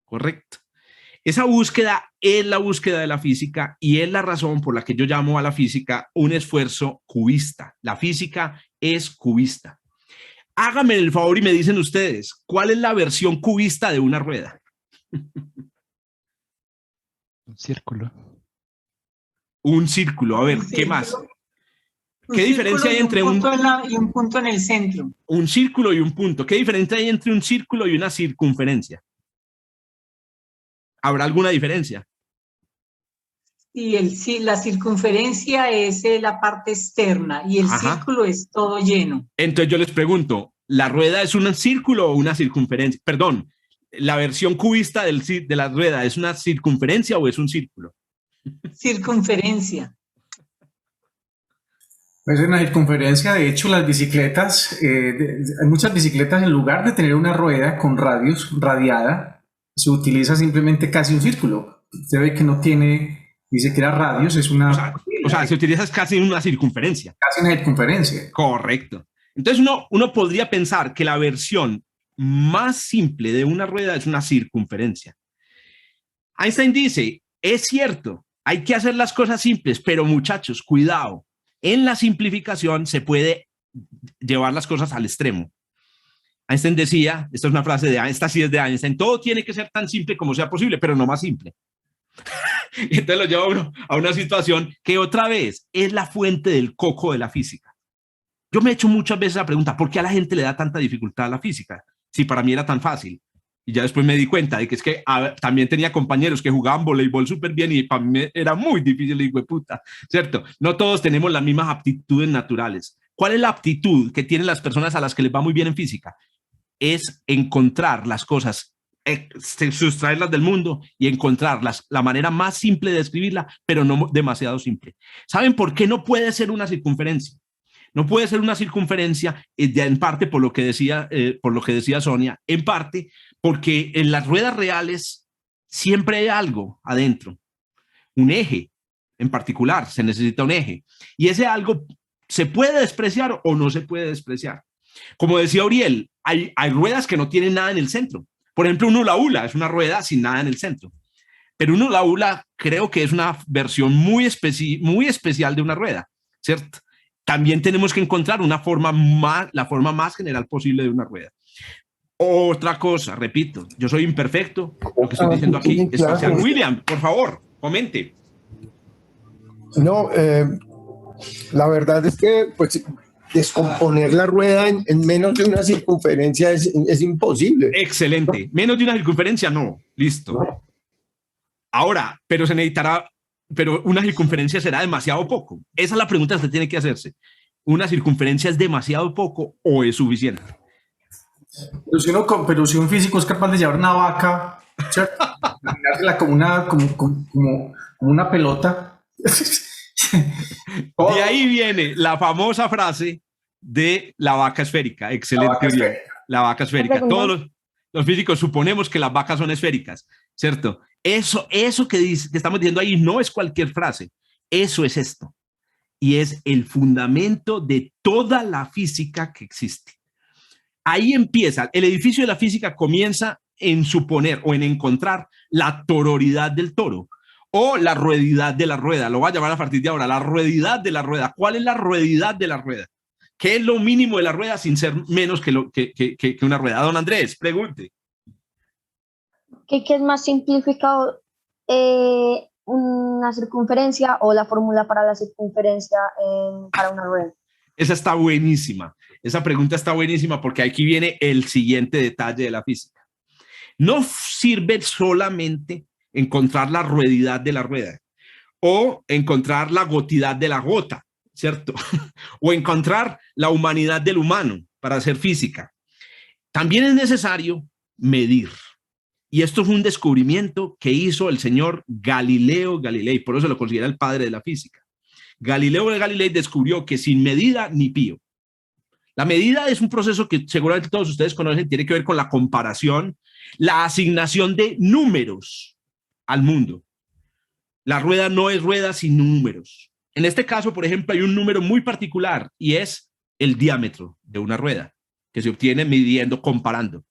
Correcto. Esa búsqueda es la búsqueda de la física y es la razón por la que yo llamo a la física un esfuerzo cubista. La física es cubista. Háganme el favor y me dicen ustedes, ¿cuál es la versión cubista de una rueda? Un círculo. Un círculo. A ver, Un ¿qué más? círculo. ¿Qué diferencia hay entre un y un punto en el centro? círculo y un punto? ¿Qué diferencia hay entre un círculo y una circunferencia? ¿Habrá alguna diferencia? Y la circunferencia es la parte externa y el Ajá. círculo es todo lleno. Entonces yo les pregunto, ¿la rueda es un círculo o una circunferencia? Perdón, ¿la versión cubista de la rueda es una circunferencia o es un círculo? Circunferencia. Pues en la circunferencia, de hecho, las bicicletas, hay muchas bicicletas, en lugar de tener una rueda con radios radiada, se utiliza simplemente casi un círculo. Usted ve que no tiene ni siquiera radios, es una... O sea, se utiliza casi una circunferencia. Casi una circunferencia. Correcto. Entonces uno podría pensar que la versión más simple de una rueda es una circunferencia. Einstein dice, es cierto, hay que hacer las cosas simples, pero muchachos, cuidado, en la simplificación se puede llevar las cosas al extremo. Einstein decía, esta es una frase de Einstein, esta sí es de Einstein, todo tiene que ser tan simple como sea posible, pero no más simple. Y entonces lo lleva uno a una situación que otra vez es la fuente del coco de la física. Yo me he hecho muchas veces la pregunta, ¿por qué a la gente le da tanta dificultad a la física? Si para mí era tan fácil. Y ya después me di cuenta de que es que también tenía compañeros que jugaban voleibol súper bien y para mí era muy difícil, hijo de puta, ¿cierto? No todos tenemos las mismas aptitudes naturales. ¿Cuál es la aptitud que tienen las personas a las que les va muy bien en física? Es encontrar las cosas, sustraerlas del mundo y encontrarlas, la manera más simple de escribirla, pero no demasiado simple. ¿Saben por qué no puede ser una circunferencia? No puede ser una circunferencia, ya en parte por lo que decía Sonia, en parte porque en las ruedas reales siempre hay algo adentro, un eje en particular, se necesita un eje. Y ese algo se puede despreciar o no se puede despreciar. Como decía Uriel, hay ruedas que no tienen nada en el centro. Por ejemplo, un hula hula es una rueda sin nada en el centro. Pero un hula hula creo que es una versión muy especial de una rueda, ¿cierto? También tenemos que encontrar la forma más general posible de una rueda. Otra cosa, repito, yo soy imperfecto, lo que estoy diciendo aquí es parcial. William, por favor, comente. No, la verdad es que pues, descomponer la rueda en menos de una circunferencia es imposible. Excelente. Menos de una circunferencia, no. Listo. Ahora, pero se necesitará, pero una circunferencia será demasiado poco. Esa es la pregunta que usted tiene que hacerse. ¿Una circunferencia es demasiado poco o es suficiente? Pero si un físico es capaz de llevar una vaca, ¿cierto? Imaginársela como una pelota. De ahí viene la famosa frase de la vaca esférica. Excelente. La vaca esférica. Todos los físicos suponemos que las vacas son esféricas, ¿cierto? Eso que estamos diciendo ahí no es cualquier frase. Eso es esto. Y es el fundamento de toda la física que existe. Ahí empieza, el edificio de la física comienza en suponer o en encontrar la tororidad del toro o la ruedidad de la rueda. Lo voy a llamar a partir de ahora, la ruedidad de la rueda. ¿Cuál es la ruedidad de la rueda? ¿Qué es lo mínimo de la rueda sin ser menos que una rueda? Don Andrés, pregunte. ¿Qué es más simplificado? ¿Una circunferencia o la fórmula para la circunferencia para una rueda? Esa está buenísima. Esa pregunta está buenísima porque aquí viene el siguiente detalle de la física. No sirve solamente encontrar la ruedidad de la rueda o encontrar la gotidad de la gota, ¿cierto? O encontrar la humanidad del humano para hacer física. También es necesario medir. Y esto es un descubrimiento que hizo el señor Galileo Galilei, por eso lo considera el padre de la física. Galileo Galilei descubrió que sin medida ni pío. La medida es un proceso que seguramente todos ustedes conocen, tiene que ver con la comparación, la asignación de números al mundo. La rueda no es rueda sin números. En este caso, por ejemplo, hay un número muy particular y es el diámetro de una rueda, que se obtiene midiendo, comparando.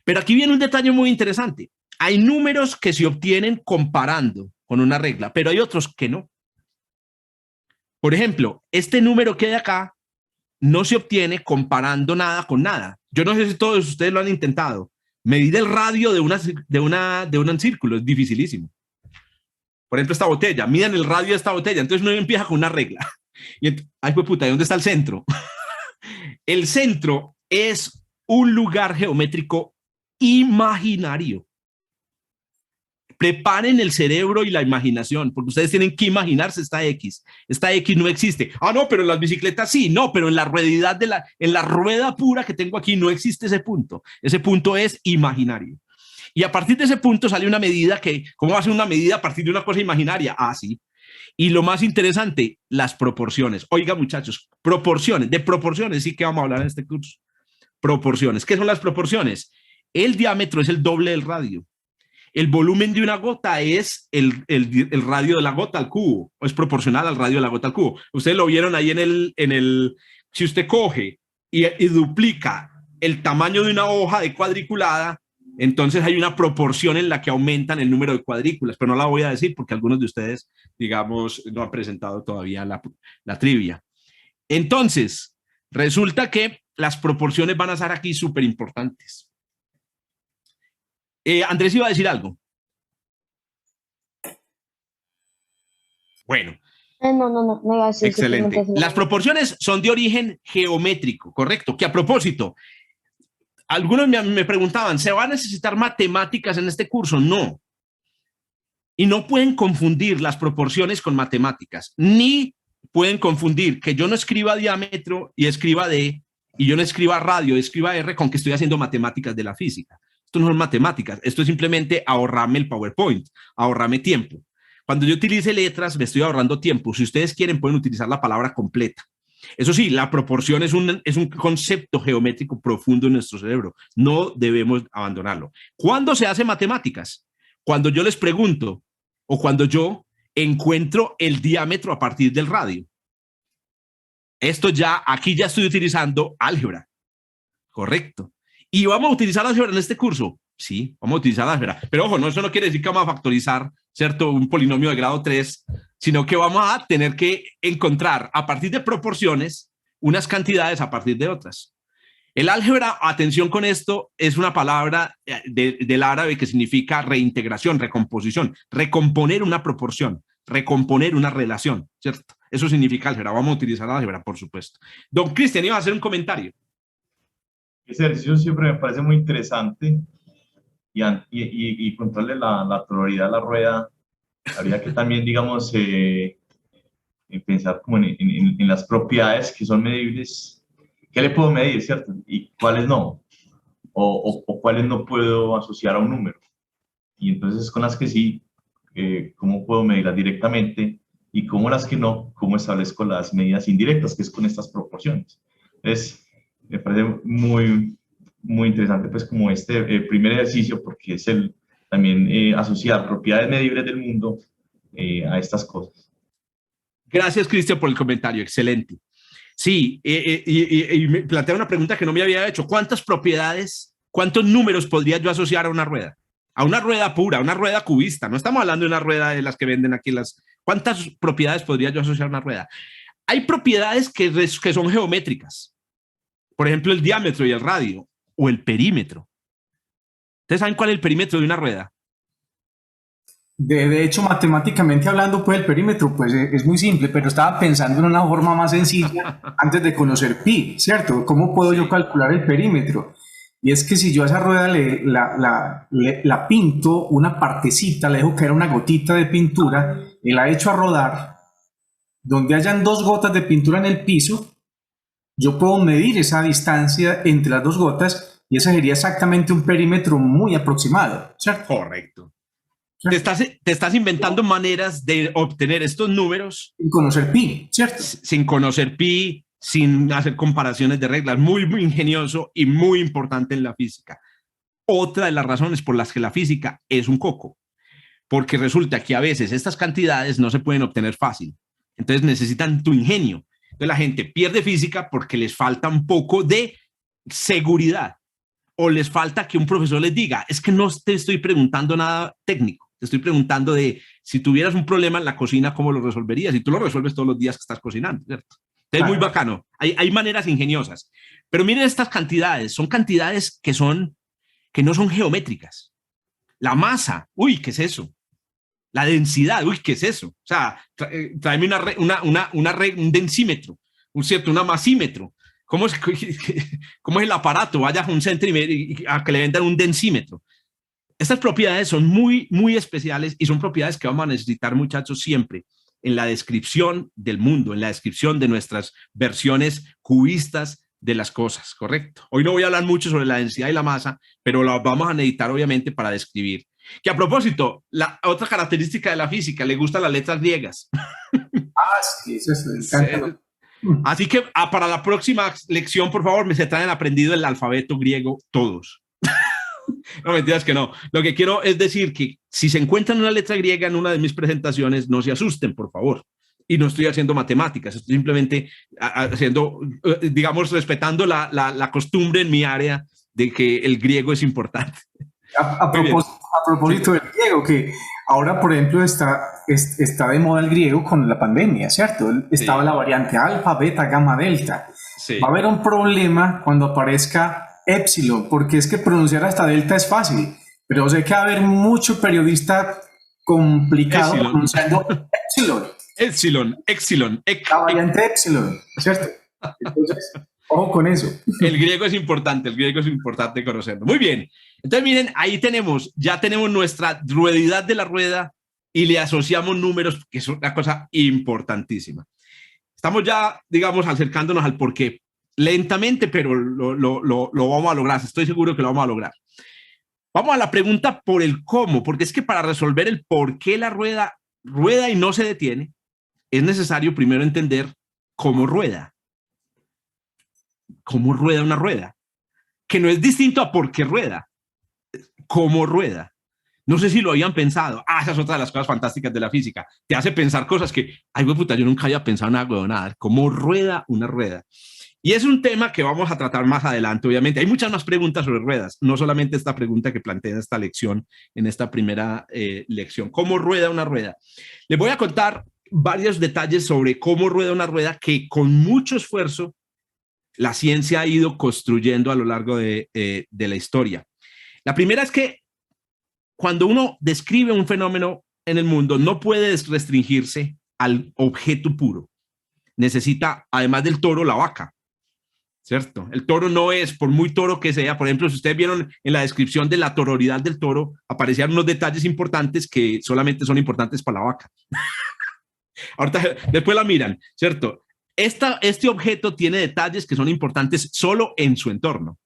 Pero aquí viene un detalle muy interesante. Hay números que se obtienen comparando con una regla, pero hay otros que no. Por ejemplo, este número que hay acá no se obtiene comparando nada con nada. Yo no sé si todos ustedes lo han intentado. Medir el radio de un círculo es dificilísimo. Por ejemplo, esta botella, midan el radio de esta botella. Entonces uno empieza con una regla. Y ay, pues puta, ¿y dónde está el centro? El centro es un lugar geométrico imaginario. Preparen el cerebro y la imaginación, porque ustedes tienen que imaginarse esta X. Esta X no existe. Ah, no, pero en las bicicletas sí. No, pero en la ruedidad en la rueda pura que tengo aquí no existe ese punto. Ese punto es imaginario. Y a partir de ese punto sale una medida que, ¿cómo va a ser una medida a partir de una cosa imaginaria? Ah, sí. Y lo más interesante, las proporciones. Oiga, muchachos, proporciones. De proporciones sí que vamos a hablar en este curso. Proporciones. ¿Qué son las proporciones? El diámetro es el doble del radio. El volumen de una gota es el radio de la gota al cubo, o es proporcional al radio de la gota al cubo. Ustedes lo vieron ahí si usted coge y duplica el tamaño de una hoja de cuadriculada, entonces hay una proporción en la que aumentan el número de cuadrículas, pero no la voy a decir porque algunos de ustedes, digamos, no han presentado todavía la trivia. Entonces, resulta que las proporciones van a ser aquí súper importantes. Andrés iba a decir algo. Bueno. No iba a decir. Excelente. Las proporciones son de origen geométrico, correcto. Que a propósito, algunos me preguntaban, ¿se va a necesitar matemáticas en este curso? No. Y no pueden confundir las proporciones con matemáticas, ni pueden confundir que yo no escriba diámetro y escriba D, y yo no escriba radio y escriba R con que estoy haciendo matemáticas de la física. Esto no son matemáticas, esto es simplemente ahorrarme el PowerPoint, ahorrarme tiempo. Cuando yo utilice letras, me estoy ahorrando tiempo. Si ustedes quieren, pueden utilizar la palabra completa. Eso sí, la proporción es un concepto geométrico profundo en nuestro cerebro. No debemos abandonarlo. ¿Cuándo se hace matemáticas? Cuando yo les pregunto o cuando yo encuentro el diámetro a partir del radio. Aquí ya estoy utilizando álgebra. Correcto. ¿Y vamos a utilizar álgebra en este curso? Sí, vamos a utilizar álgebra. Pero ojo, eso no quiere decir que vamos a factorizar, ¿cierto?, un polinomio de grado 3, sino que vamos a tener que encontrar a partir de proporciones unas cantidades a partir de otras. El álgebra, atención con esto, es una palabra del árabe que significa reintegración, recomposición, recomponer una proporción, recomponer una relación, ¿cierto? Eso significa álgebra. Vamos a utilizar álgebra, por supuesto. Don Cristian, iba a hacer un comentario. Ese ejercicio siempre me parece muy interesante y contarle la tonalidad a la rueda. Habría que también, digamos, pensar como en las propiedades que son medibles. ¿Qué le puedo medir, cierto? Y cuáles no. O cuáles no puedo asociar a un número. Y entonces con las que sí, ¿cómo puedo medirlas directamente? Y cómo las que no, ¿cómo establezco las medidas indirectas, que es con estas proporciones? Entonces, me parece muy, muy interesante, pues, como este primer ejercicio, porque es también asociar propiedades medibles del mundo a estas cosas. Gracias, Cristian, por el comentario. Excelente. Sí, y me plantea una pregunta que no me había hecho. ¿Cuántas propiedades, cuántos números podría yo asociar a una rueda? A una rueda pura, a una rueda cubista. No estamos hablando de una rueda de las que venden aquí. ¿Cuántas propiedades podría yo asociar a una rueda? Hay propiedades que son geométricas. Por ejemplo, el diámetro y el radio, o el perímetro. ¿Ustedes saben cuál es el perímetro de una rueda? De hecho, matemáticamente hablando, pues el perímetro pues, es muy simple, pero estaba pensando en una forma más sencilla antes de conocer pi, ¿cierto? ¿Cómo puedo yo calcular el perímetro? Y es que si yo a esa rueda la pinto una partecita, le dejo caer una gotita de pintura y la echo a rodar, donde hayan 2 gotas de pintura en el piso, yo puedo medir esa distancia entre las 2 gotas y ese sería exactamente un perímetro muy aproximado, ¿cierto? Correcto. Te estás inventando maneras de obtener estos números sin conocer pi, ¿cierto? Sin conocer pi, sin hacer comparaciones de reglas. Muy, muy ingenioso y muy importante en la física. Otra de las razones por las que la física es un coco, porque resulta que a veces estas cantidades no se pueden obtener fácil. Entonces necesitan tu ingenio. Entonces la gente pierde física porque les falta un poco de seguridad o les falta que un profesor les diga, es que no te estoy preguntando nada técnico. Te estoy preguntando de si tuvieras un problema en la cocina, ¿cómo lo resolverías? Y tú lo resuelves todos los días que estás cocinando, ¿cierto? Entonces, es muy bacano. Hay maneras ingeniosas. Pero miren estas cantidades. Son cantidades que no son geométricas. La masa. Uy, ¿qué es eso? La densidad, uy, ¿qué es eso? O sea, tráeme un densímetro, una masímetro. ¿Cómo es, cómo es el aparato? Vaya a un centímetro y a que le vendan un densímetro. Estas propiedades son muy, muy especiales y son propiedades que vamos a necesitar, muchachos, siempre en la descripción del mundo, en la descripción de nuestras versiones cubistas de las cosas, ¿correcto? Hoy no voy a hablar mucho sobre la densidad y la masa, pero la vamos a necesitar, obviamente, para describir. Que a propósito, la otra característica de la física, le gustan las letras griegas. Sí, eso es, me encanta. Así que para la próxima lección, por favor, me se traen aprendido el alfabeto griego todos. No, mentiras que no. Lo que quiero es decir que si se encuentran una letra griega en una de mis presentaciones, no se asusten, por favor. Y no estoy haciendo matemáticas, estoy simplemente haciendo, digamos, respetando la costumbre en mi área de que el griego es importante. A propósito del griego, que ahora, por ejemplo, está de moda el griego con la pandemia, ¿cierto? Estaba la variante alfa, beta, gamma, delta. Sí. Va a haber un problema cuando aparezca épsilon, porque es que pronunciar hasta delta es fácil, pero sé que va a haber mucho periodista complicado pronunciando épsilon. Epsilon. La variante épsilon, ¿cierto? Entonces, ojo con eso. El griego es importante conocerlo. Muy bien. Entonces, miren, ahí ya tenemos nuestra ruedidad de la rueda y le asociamos números, que es una cosa importantísima. Estamos ya, digamos, acercándonos al porqué. Lentamente, pero lo vamos a lograr. Estoy seguro que lo vamos a lograr. Vamos a la pregunta por el cómo, porque es que para resolver el por qué la rueda y no se detiene, es necesario primero entender cómo rueda. Cómo rueda una rueda, que no es distinto a por qué rueda. Cómo rueda. No sé si lo habían pensado. Esa es otra de las cosas fantásticas de la física. Te hace pensar cosas que, ay, puta, yo nunca había pensado en algo, nada. Cómo rueda una rueda. Y es un tema que vamos a tratar más adelante, obviamente. Hay muchas más preguntas sobre ruedas, no solamente esta pregunta que planteé en esta lección, en esta primera lección. ¿Cómo rueda una rueda? Les voy a contar varios detalles sobre cómo rueda una rueda que con mucho esfuerzo la ciencia ha ido construyendo a lo largo de la historia. La primera es que cuando uno describe un fenómeno en el mundo, no puede restringirse al objeto puro. Necesita, además del toro, la vaca. ¿Cierto? El toro no es, por muy toro que sea, por ejemplo, si ustedes vieron en la descripción de la tororidad del toro, aparecían unos detalles importantes que solamente son importantes para la vaca. Ahorita, después la miran, ¿cierto? Este objeto tiene detalles que son importantes solo en su entorno.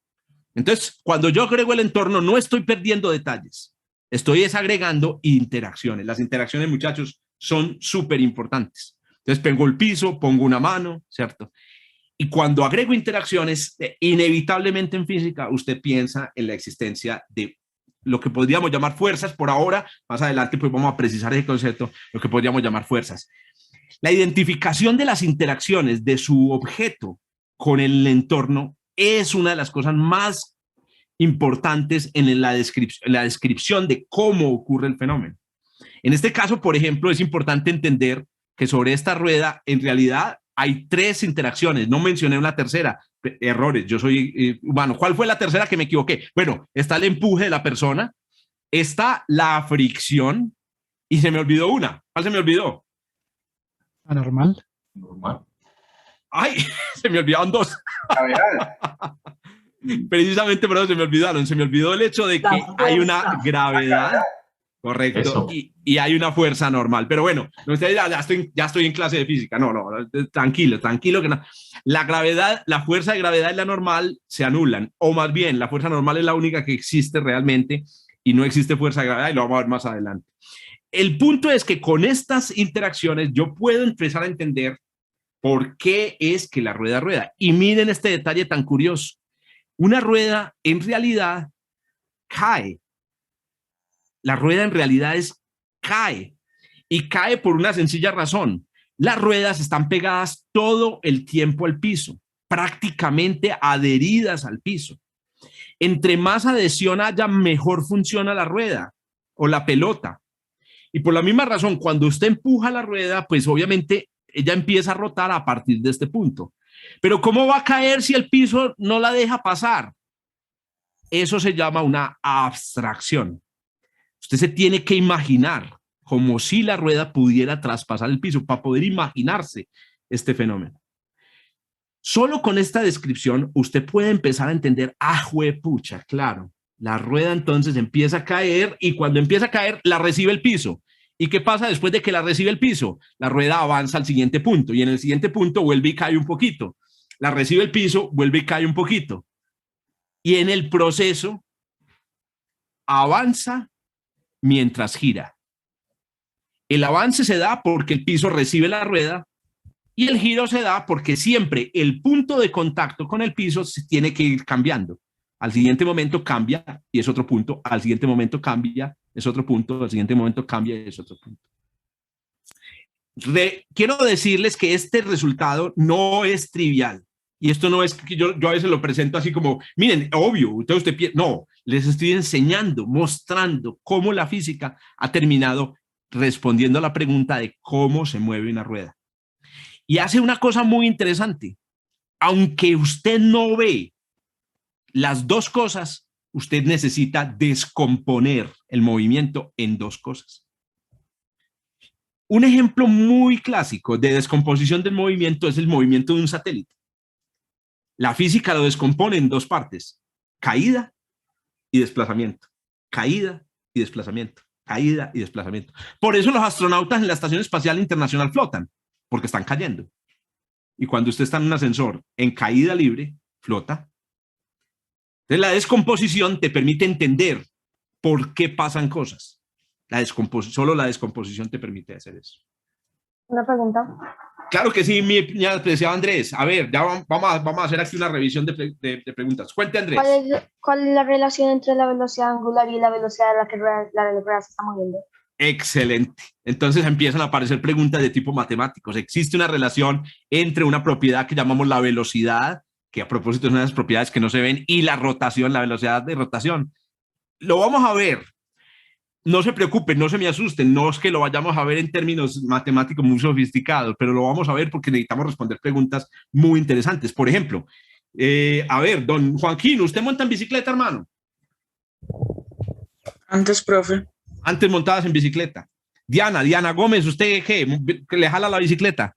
Entonces, cuando yo agrego el entorno, no estoy perdiendo detalles, estoy agregando interacciones. Las interacciones, muchachos, son súper importantes. Entonces, pongo el piso, pongo una mano, ¿cierto? Y cuando agrego interacciones, inevitablemente en física, usted piensa en la existencia de lo que podríamos llamar fuerzas. Por ahora, más adelante, pues vamos a precisar ese concepto, lo que podríamos llamar fuerzas. La identificación de las interacciones de su objeto con el entorno es una de las cosas más importantes en la descripción de cómo ocurre el fenómeno. En este caso, por ejemplo, es importante entender que sobre esta rueda, en realidad, hay 3 interacciones. No mencioné una tercera. Errores. Yo soy humano. ¿Cuál fue la tercera que me equivoqué? Bueno, está el empuje de la persona, está la fricción y se me olvidó una. ¿Cuál se me olvidó? Anormal. Normal. Ay, se me olvidaron 2. Precisamente por eso se me olvidaron. Se me olvidó el hecho de que hay una gravedad. Correcto. Y hay una fuerza normal. Pero bueno, ustedes ya estoy en clase de física. No, tranquilo que no. La gravedad, la fuerza de gravedad y la normal se anulan. O más bien, la fuerza normal es la única que existe realmente y no existe fuerza de gravedad y lo vamos a ver más adelante. El punto es que con estas interacciones yo puedo empezar a entender por qué es que la rueda rueda. Y miren este detalle tan curioso. Una rueda en realidad cae. La rueda en realidad cae y cae por una sencilla razón. Las ruedas están pegadas todo el tiempo al piso, prácticamente adheridas al piso. Entre más adhesión haya, mejor funciona la rueda o la pelota. Y por la misma razón, cuando usted empuja la rueda, pues obviamente ella empieza a rotar a partir de este punto. Pero ¿cómo va a caer si el piso no la deja pasar? Eso se llama una abstracción. Usted se tiene que imaginar como si la rueda pudiera traspasar el piso, para poder imaginarse este fenómeno. Solo con esta descripción usted puede empezar a entender, juepucha, claro, la rueda entonces empieza a caer y cuando empieza a caer la recibe el piso. ¿Y qué pasa después de que la recibe el piso? La rueda avanza al siguiente punto y en el siguiente punto vuelve y cae un poquito. La recibe el piso, vuelve y cae un poquito. Y en el proceso avanza mientras gira. El avance se da porque el piso recibe la rueda y el giro se da porque siempre el punto de contacto con el piso se tiene que ir cambiando. Al siguiente momento cambia y es otro punto, al siguiente momento cambia, es otro punto, al siguiente momento cambia y es otro punto. Quiero decirles que este resultado no es trivial. Y esto no es que yo a veces lo presento así como, miren, obvio, no, les estoy enseñando, mostrando cómo la física ha terminado respondiendo a la pregunta de cómo se mueve una rueda. Y hace una cosa muy interesante. Aunque usted no ve las dos cosas, usted necesita descomponer el movimiento en dos cosas. Un ejemplo muy clásico de descomposición del movimiento es el movimiento de un satélite. La física lo descompone en dos partes, caída y desplazamiento, caída y desplazamiento, caída y desplazamiento. Por eso los astronautas en la Estación Espacial Internacional flotan, porque están cayendo. Y cuando usted está en un ascensor en caída libre, flota. Entonces la descomposición te permite entender por qué pasan cosas. Solo la descomposición te permite hacer eso. Una pregunta. Claro que sí, mi apreciado Andrés. A ver, ya vamos a hacer aquí una revisión de preguntas. Cuente, Andrés. ¿Cuál es la relación entre la velocidad angular y la velocidad a la que la rueda se está moviendo? Excelente. Entonces empiezan a aparecer preguntas de tipo matemáticos. Existe una relación entre una propiedad que llamamos la velocidad, que a propósito es una de las propiedades que no se ven, y la rotación, la velocidad de rotación. Lo vamos a ver. No se preocupen, no se me asusten, no es que lo vayamos a ver en términos matemáticos muy sofisticados, pero lo vamos a ver porque necesitamos responder preguntas muy interesantes. Por ejemplo, a ver, don Joaquín, ¿usted monta en bicicleta, hermano? Antes, profe. Antes montadas en bicicleta. Diana Gómez, ¿usted qué? ¿Le jala la bicicleta?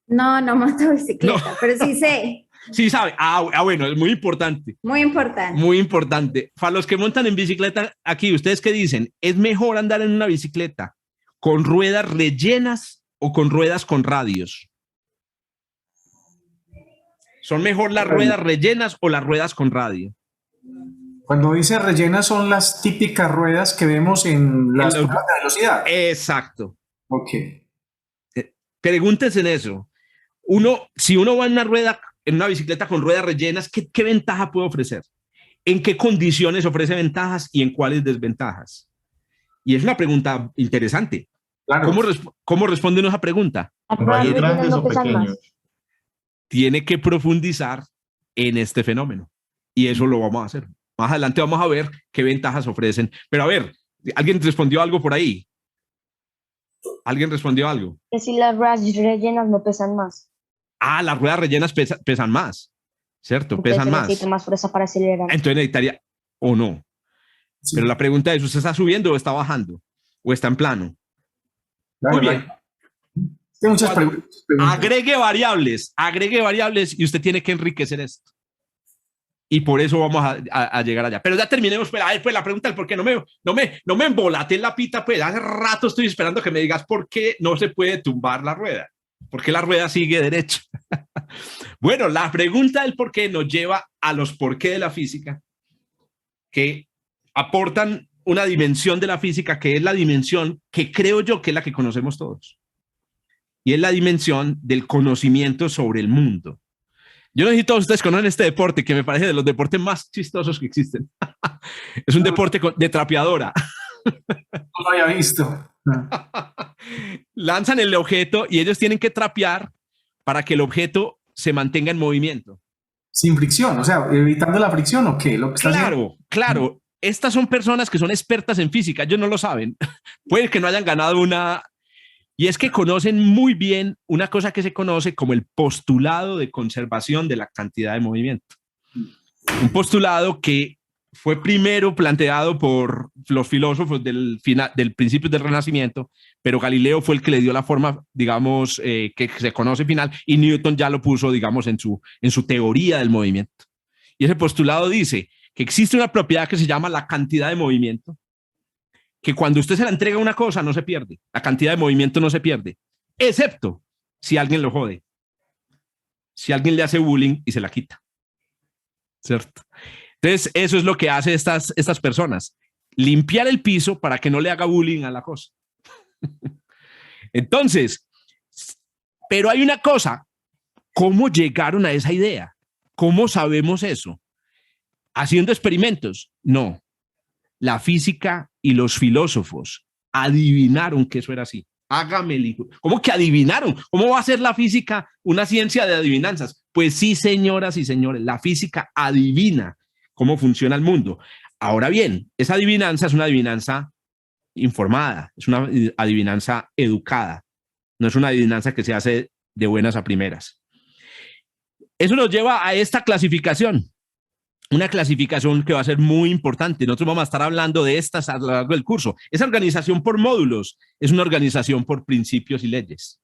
No, no monto bicicleta, No. pero sí sé. Sí sabe. Bueno, es muy importante. Muy importante. Muy importante. Para los que montan en bicicleta, aquí, ¿ustedes qué dicen? ¿Es mejor andar en una bicicleta con ruedas rellenas o con ruedas con radios? ¿Son mejor las ruedas rellenas o las ruedas con radio? Cuando dice rellenas son las típicas ruedas que vemos en las pruebas de velocidad. Exacto. Ok. Pregúntense en eso. Si uno va en una bicicleta con ruedas rellenas, ¿qué ventaja puede ofrecer? ¿En qué condiciones ofrece ventajas y en cuáles desventajas? Y es una pregunta interesante. Claro. ¿Cómo responden a esa pregunta? ¿Más grandes o pequeños? Tiene que profundizar en este fenómeno. Y eso lo vamos a hacer. Más adelante vamos a ver qué ventajas ofrecen. Pero a ver, ¿alguien respondió algo por ahí? ¿Alguien respondió algo? Que si las ruedas rellenas no pesan más. Las ruedas rellenas pesan más, ¿cierto? Entonces Pesan más. necesito más fuerza para acelerar. Entonces necesitaría, o no. Sí. Pero la pregunta es, ¿usted está subiendo o está bajando? ¿O está en plano? Claro, Muy bien. Hay muchas preguntas. Agregue variables y usted tiene que enriquecer esto. Y por eso vamos a llegar allá. Pero ya terminemos. Pues la pregunta del por qué no me embolate en la pita. Pues hace rato estoy esperando que me digas por qué no se puede tumbar la rueda. ¿Por qué la rueda sigue derecho? Bueno, la pregunta del por qué nos lleva a los por qué de la física, que aportan una dimensión de la física que es la dimensión que creo yo que es la que conocemos todos. Y es la dimensión del conocimiento sobre el mundo. Yo no sé si todos ustedes conocen este deporte, que me parece de los deportes más chistosos que existen. Es un deporte de trapeadora. No lo había visto. Lanzan el objeto y ellos tienen que trapear para que el objeto se mantenga en movimiento. Sin fricción, o sea, evitando la fricción o qué, lo que está haciendo. Claro. Estas son personas que son expertas en física, ellos no lo saben. Puede que no hayan ganado una. Y es que conocen muy bien una cosa que se conoce como el postulado de conservación de la cantidad de movimiento. Un postulado que fue primero planteado por los filósofos del principio del Renacimiento, pero Galileo fue el que le dio la forma, digamos, que se conoce final, y Newton ya lo puso, digamos, en su teoría del movimiento. Y ese postulado dice que existe una propiedad que se llama la cantidad de movimiento, que cuando usted se la entrega a una cosa no se pierde, la cantidad de movimiento no se pierde, excepto si alguien lo jode, si alguien le hace bullying y se la quita, ¿cierto? Entonces, eso es lo que hace estas personas, limpiar el piso para que no le haga bullying a la cosa. Entonces, pero hay una cosa, ¿cómo llegaron a esa idea? ¿Cómo sabemos eso? ¿Haciendo experimentos? No. La física y los filósofos adivinaron que eso era así. Hágame el hijo. ¿Cómo que adivinaron? ¿Cómo va a ser la física una ciencia de adivinanzas? Pues sí, señoras y señores, la física adivina cómo funciona el mundo. Ahora bien, esa adivinanza es una adivinanza informada, es una adivinanza educada, no es una adivinanza que se hace de buenas a primeras. Eso nos lleva a esta clasificación, una clasificación que va a ser muy importante. Nosotros vamos a estar hablando de estas a lo largo del curso. Esa organización por módulos es una organización por principios y leyes.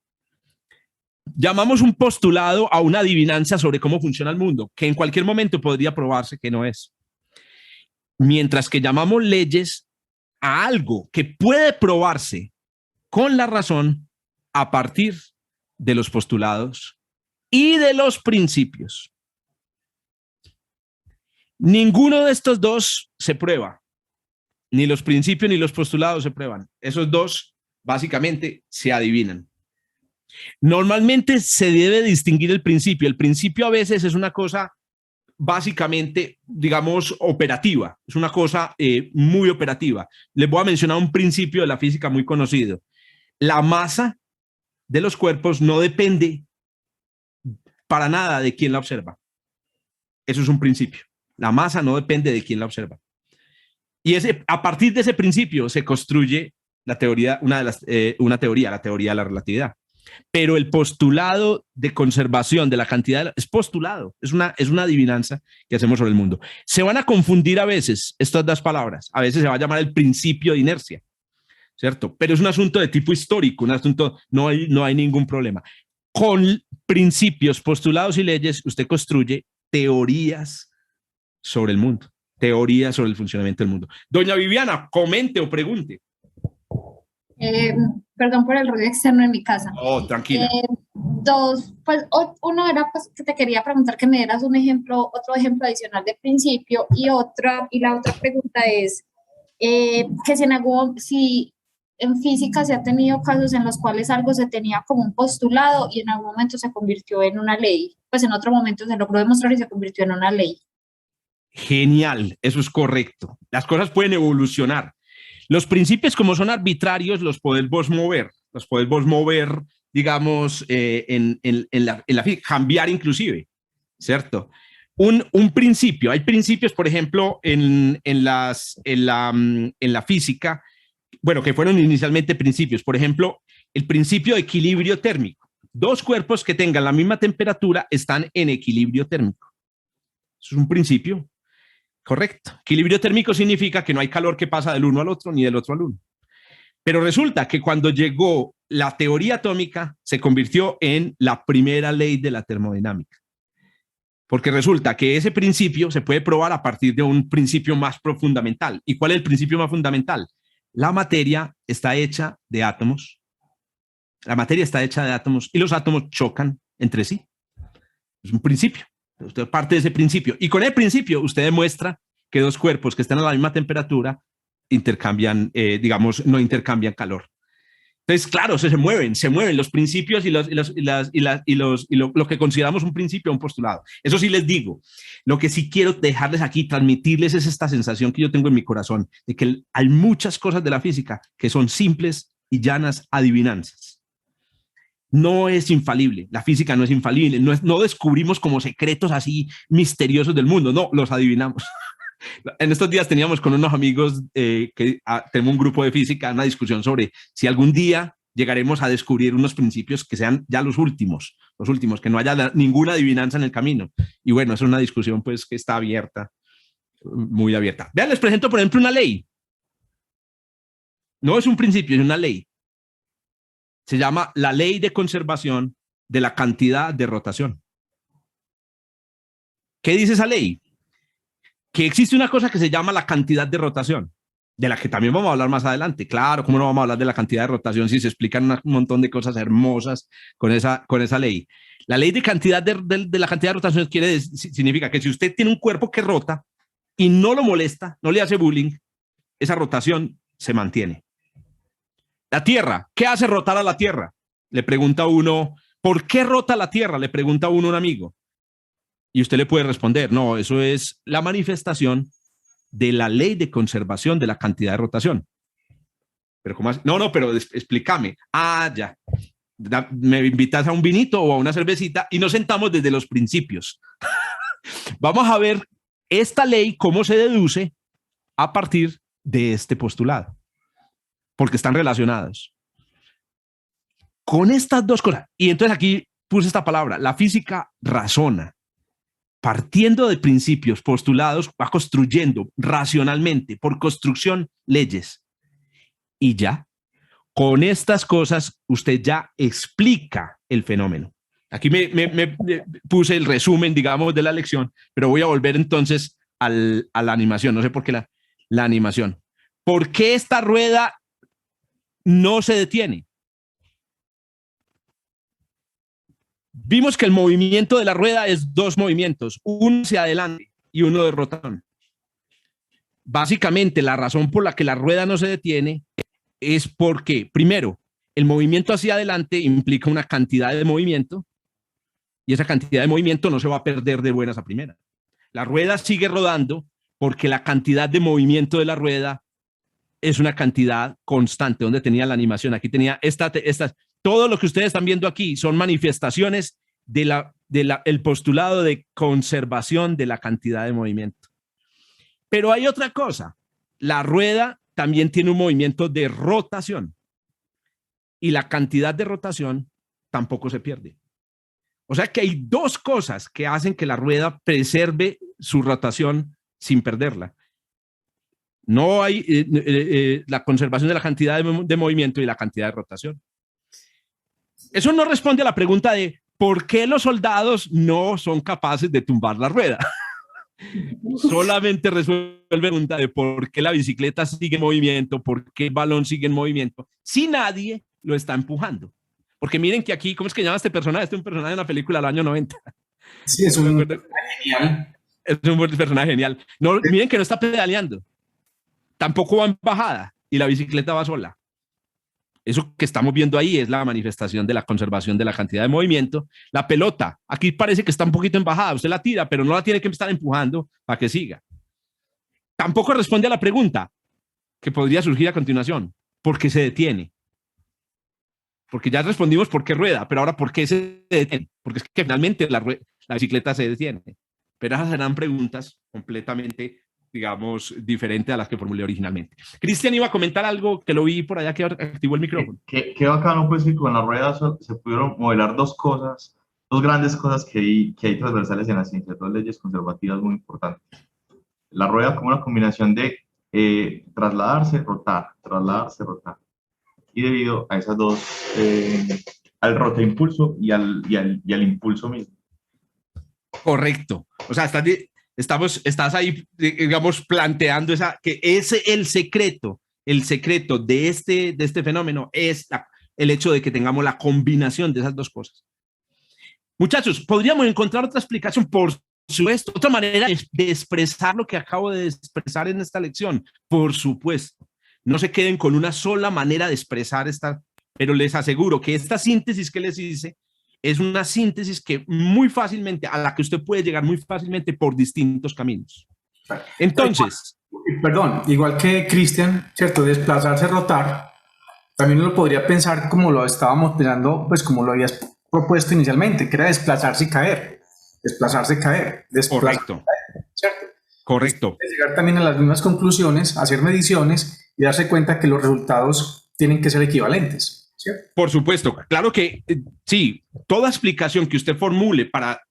Llamamos un postulado a una adivinanza sobre cómo funciona el mundo, que en cualquier momento podría probarse que no es. Mientras que llamamos leyes a algo que puede probarse con la razón a partir de los postulados y de los principios. Ninguno de estos dos se prueba, ni los principios ni los postulados se prueban. Esos dos básicamente se adivinan. Normalmente se debe distinguir el principio. El principio a veces es una cosa básicamente, digamos, operativa. Es una cosa muy operativa. Les voy a mencionar un principio de la física muy conocido. La masa de los cuerpos no depende para nada de quién la observa. Eso es un principio. La masa no depende de quién la observa. Y a partir de ese principio se construye la teoría, la teoría de la relatividad. Pero el postulado de conservación de la cantidad es postulado, es una adivinanza que hacemos sobre el mundo. Se van a confundir a veces estas dos palabras, a veces se va a llamar el principio de inercia, ¿cierto? Pero es un asunto de tipo histórico, un asunto, no hay ningún problema. Con principios, postulados y leyes, usted construye teorías sobre el mundo, teorías sobre el funcionamiento del mundo. Doña Viviana, comente o pregunte. Perdón por el ruido externo en mi casa. Oh, tranquila. Pues uno era pues que te quería preguntar que me dieras un ejemplo, otro ejemplo adicional de principio, y la otra pregunta es que si en física se ha tenido casos en los cuales algo se tenía como un postulado y en algún momento se convirtió en una ley, pues en otro momento se logró demostrar y se convirtió en una ley. Genial, eso es correcto. Las cosas pueden evolucionar. Los principios, como son arbitrarios, los podemos mover, digamos, en la física, cambiar inclusive, ¿cierto? Un principio, hay principios, por ejemplo, en la física, bueno, que fueron inicialmente principios, por ejemplo, el principio de equilibrio térmico. Dos cuerpos que tengan la misma temperatura están en equilibrio térmico. Eso es un principio. Correcto. Equilibrio térmico significa que no hay calor que pasa del uno al otro ni del otro al uno. Pero resulta que cuando llegó la teoría atómica se convirtió en la primera ley de la termodinámica. Porque resulta que ese principio se puede probar a partir de un principio más fundamental. ¿Y cuál es el principio más fundamental? La materia está hecha de átomos. La materia está hecha de átomos y los átomos chocan entre sí. Es un principio. Usted parte de ese principio y con el principio usted demuestra que dos cuerpos que están a la misma temperatura intercambian, no intercambian calor. Entonces, claro, se mueven los principios y lo que consideramos un principio, un postulado. Eso sí les digo. Lo que sí quiero dejarles aquí, transmitirles es esta sensación que yo tengo en mi corazón de que hay muchas cosas de la física que son simples y llanas adivinanzas. No es infalible, la física no es infalible, no descubrimos como secretos así misteriosos del mundo, no, los adivinamos. En estos días teníamos con unos amigos tenemos un grupo de física, una discusión sobre si algún día llegaremos a descubrir unos principios que sean ya los últimos, que no haya ninguna adivinanza en el camino. Y bueno, es una discusión pues que está abierta muy abierta. Vean, les presento, por ejemplo, una ley. No es un principio, es una ley. Se llama la ley de conservación de la cantidad de rotación. ¿Qué dice esa ley? Que existe una cosa que se llama la cantidad de rotación, de la que también vamos a hablar más adelante. Claro, ¿cómo no vamos a hablar de la cantidad de rotación si se explican un montón de cosas hermosas con esa ley? La ley de cantidad de la cantidad de rotación significa que si usted tiene un cuerpo que rota y no lo molesta, no le hace bullying, esa rotación se mantiene. La Tierra, ¿qué hace rotar a la Tierra? Le pregunta uno, ¿por qué rota la Tierra? Le pregunta uno a un amigo. Y usted le puede responder, no, eso es la manifestación de la ley de conservación de la cantidad de rotación. Pero ¿cómo así? No, pero explícame. Ya. Me invitas a un vinito o a una cervecita y nos sentamos desde los principios. Vamos a ver esta ley, cómo se deduce a partir de este postulado, porque están relacionados con estas dos cosas. Y entonces aquí puse esta palabra, la física razona. Partiendo de principios postulados, va construyendo racionalmente, por construcción, leyes. Y ya, con estas cosas, usted ya explica el fenómeno. Aquí me puse el resumen, digamos, de la lección, pero voy a volver entonces a la animación. No sé por qué la animación. ¿Por qué esta rueda no se detiene? Vimos que el movimiento de la rueda es dos movimientos, uno hacia adelante y uno de rotación. Básicamente, la razón por la que la rueda no se detiene es porque, primero, el movimiento hacia adelante implica una cantidad de movimiento y esa cantidad de movimiento no se va a perder de buenas a primeras. La rueda sigue rodando porque la cantidad de movimiento de la rueda es una cantidad constante. Donde tenía la animación, aquí tenía todo lo que ustedes están viendo aquí son manifestaciones el postulado de conservación de la cantidad de movimiento. Pero hay otra cosa. La rueda también tiene un movimiento de rotación y la cantidad de rotación tampoco se pierde. O sea que hay dos cosas que hacen que la rueda preserve su rotación sin perderla. No hay la conservación de la cantidad de movimiento y la cantidad de rotación. Eso no responde a la pregunta de ¿por qué los soldados no son capaces de tumbar la rueda? Solamente resuelve la pregunta de por qué la bicicleta sigue en movimiento, por qué el balón sigue en movimiento, si nadie lo está empujando. Porque miren que aquí, ¿cómo es que llama este personaje? Este es un personaje de una película del año 90. Sí, es un genial. Es un personaje genial. No, miren que no está pedaleando. Tampoco va en bajada y la bicicleta va sola. Eso que estamos viendo ahí es la manifestación de la conservación de la cantidad de movimiento. La pelota, aquí parece que está un poquito en bajada, usted la tira, pero no la tiene que estar empujando para que siga. Tampoco responde a la pregunta que podría surgir a continuación, ¿por qué se detiene? Porque ya respondimos por qué rueda, pero ahora ¿por qué se detiene? Porque es que finalmente la bicicleta se detiene. Pero esas serán preguntas completamente, digamos, diferente a las que formulé originalmente. Cristian iba a comentar algo que lo vi por allá que activó el micrófono. Qué bacano, pues, que con la rueda se pudieron modelar dos grandes cosas que hay transversales en la ciencia, dos leyes conservativas muy importantes. La rueda como una combinación de trasladarse, rotar. Y debido a esas dos, al rota'impulso y al impulso mismo. Correcto. O sea, estás ahí, digamos, planteando que ese el secreto de este fenómeno es el hecho de que tengamos la combinación de esas dos cosas. Muchachos, podríamos encontrar otra explicación, por supuesto, otra manera de expresar lo que acabo de expresar en esta lección, por supuesto. No se queden con una sola manera de expresar pero les aseguro que esta síntesis que les hice es una síntesis a la que usted puede llegar muy fácilmente por distintos caminos. Entonces, perdón, igual que Cristian, ¿cierto? Desplazarse, rotar, también uno lo podría pensar como lo estábamos pensando, pues como lo habías propuesto inicialmente, que era desplazarse y caer. Desplazarse, caer. Correcto. Caer, ¿cierto? Correcto. Llegar también a las mismas conclusiones, hacer mediciones y darse cuenta que los resultados tienen que ser equivalentes, ¿cierto? Por supuesto, claro que sí, toda explicación que usted formule para,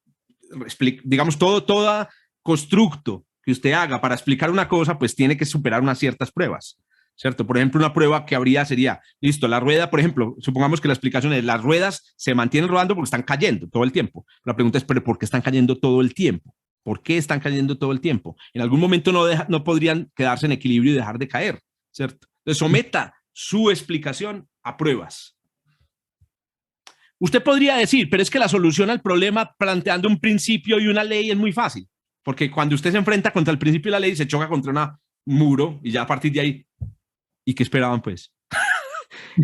digamos, todo constructo que usted haga para explicar una cosa, pues tiene que superar unas ciertas pruebas, ¿cierto? Por ejemplo, una prueba que habría sería, listo, la rueda, por ejemplo, supongamos que la explicación es, las ruedas se mantienen rodando porque están cayendo todo el tiempo. La pregunta es, ¿pero por qué están cayendo todo el tiempo? ¿Por qué están cayendo todo el tiempo? En algún momento no podrían quedarse en equilibrio y dejar de caer, ¿cierto? Entonces, someta su explicación a pruebas. Usted podría decir, pero es que la solución al problema planteando un principio y una ley es muy fácil, porque cuando usted se enfrenta contra el principio y la ley, se choca contra un muro y ya a partir de ahí, ¿y qué esperaban pues?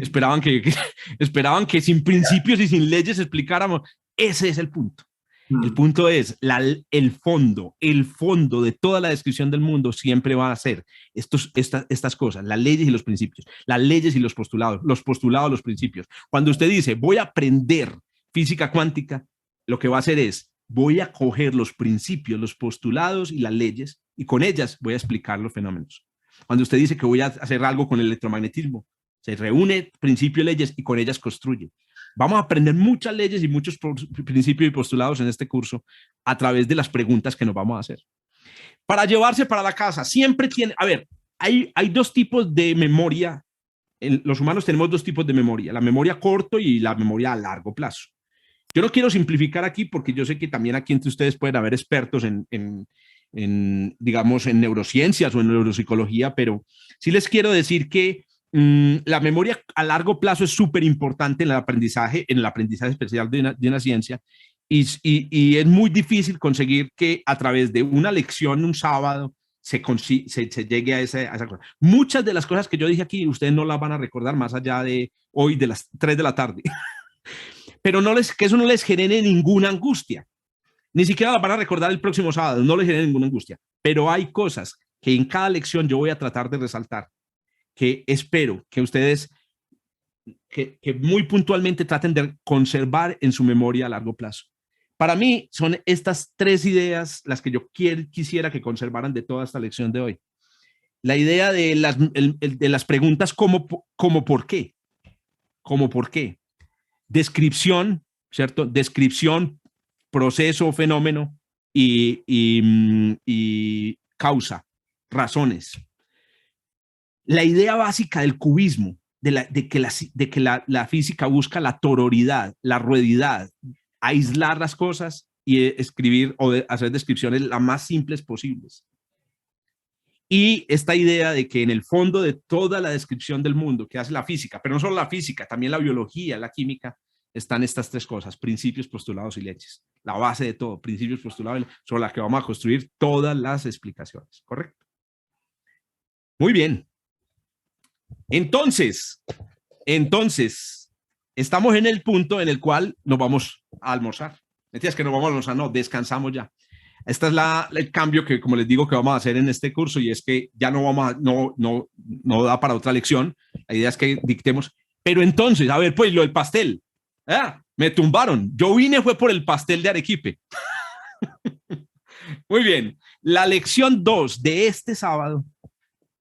esperaban que sin principios y sin leyes explicáramos. Ese es el punto. El punto es, el fondo de toda la descripción del mundo siempre va a ser estas cosas, las leyes y los principios, las leyes y los postulados, los principios. Cuando usted dice, voy a aprender física cuántica, lo que va a hacer es, voy a coger los principios, los postulados y las leyes, y con ellas voy a explicar los fenómenos. Cuando usted dice que voy a hacer algo con el electromagnetismo, se reúne principios y leyes y con ellas construye. Vamos a aprender muchas leyes y muchos principios y postulados en este curso a través de las preguntas que nos vamos a hacer. Para llevarse para la casa, siempre tiene, a ver, hay dos tipos de memoria. Los humanos tenemos dos tipos de memoria, la memoria corto y la memoria a largo plazo. Yo no quiero simplificar aquí porque yo sé que también aquí entre ustedes pueden haber expertos digamos, en neurociencias o en neuropsicología, pero sí les quiero decir que la memoria a largo plazo es súper importante en el aprendizaje especial de una ciencia y es muy difícil conseguir que a través de una lección un sábado se llegue a esa cosa. Muchas de las cosas que yo dije aquí ustedes no las van a recordar más allá de hoy de las 3 de la tarde, pero que eso no les genere ninguna angustia. Ni siquiera las van a recordar el próximo sábado, no les genere ninguna angustia, pero hay cosas que en cada lección yo voy a tratar de resaltar que espero que ustedes que muy puntualmente traten de conservar en su memoria a largo plazo. Para mí son estas 3 ideas las que yo quisiera que conservaran de toda esta lección de hoy. La idea de las preguntas como por qué. Como por qué. Descripción, ¿cierto? Descripción, proceso, fenómeno y causa, razones. La idea básica del cubismo, de que la física busca la tororidad, la ruididad, aislar las cosas y escribir o hacer descripciones las más simples posibles. Y esta idea de que en el fondo de toda la descripción del mundo que hace la física, pero no solo la física, también la biología, la química, están estas 3 cosas, principios, postulados y leyes. La base de todo, principios, postulados, sobre la que vamos a construir todas las explicaciones, ¿correcto? Muy bien. Entonces, estamos en el punto en el cual nos vamos a almorzar. Decías que nos vamos a almorzar, no, descansamos ya. Este es el cambio que, como les digo, que vamos a hacer en este curso y es que ya no da para otra lección. La idea es que dictemos. Pero entonces, a ver, pues lo del pastel. Me tumbaron. Yo vine fue por el pastel de Arequipe. Muy bien. La lección 2 de este sábado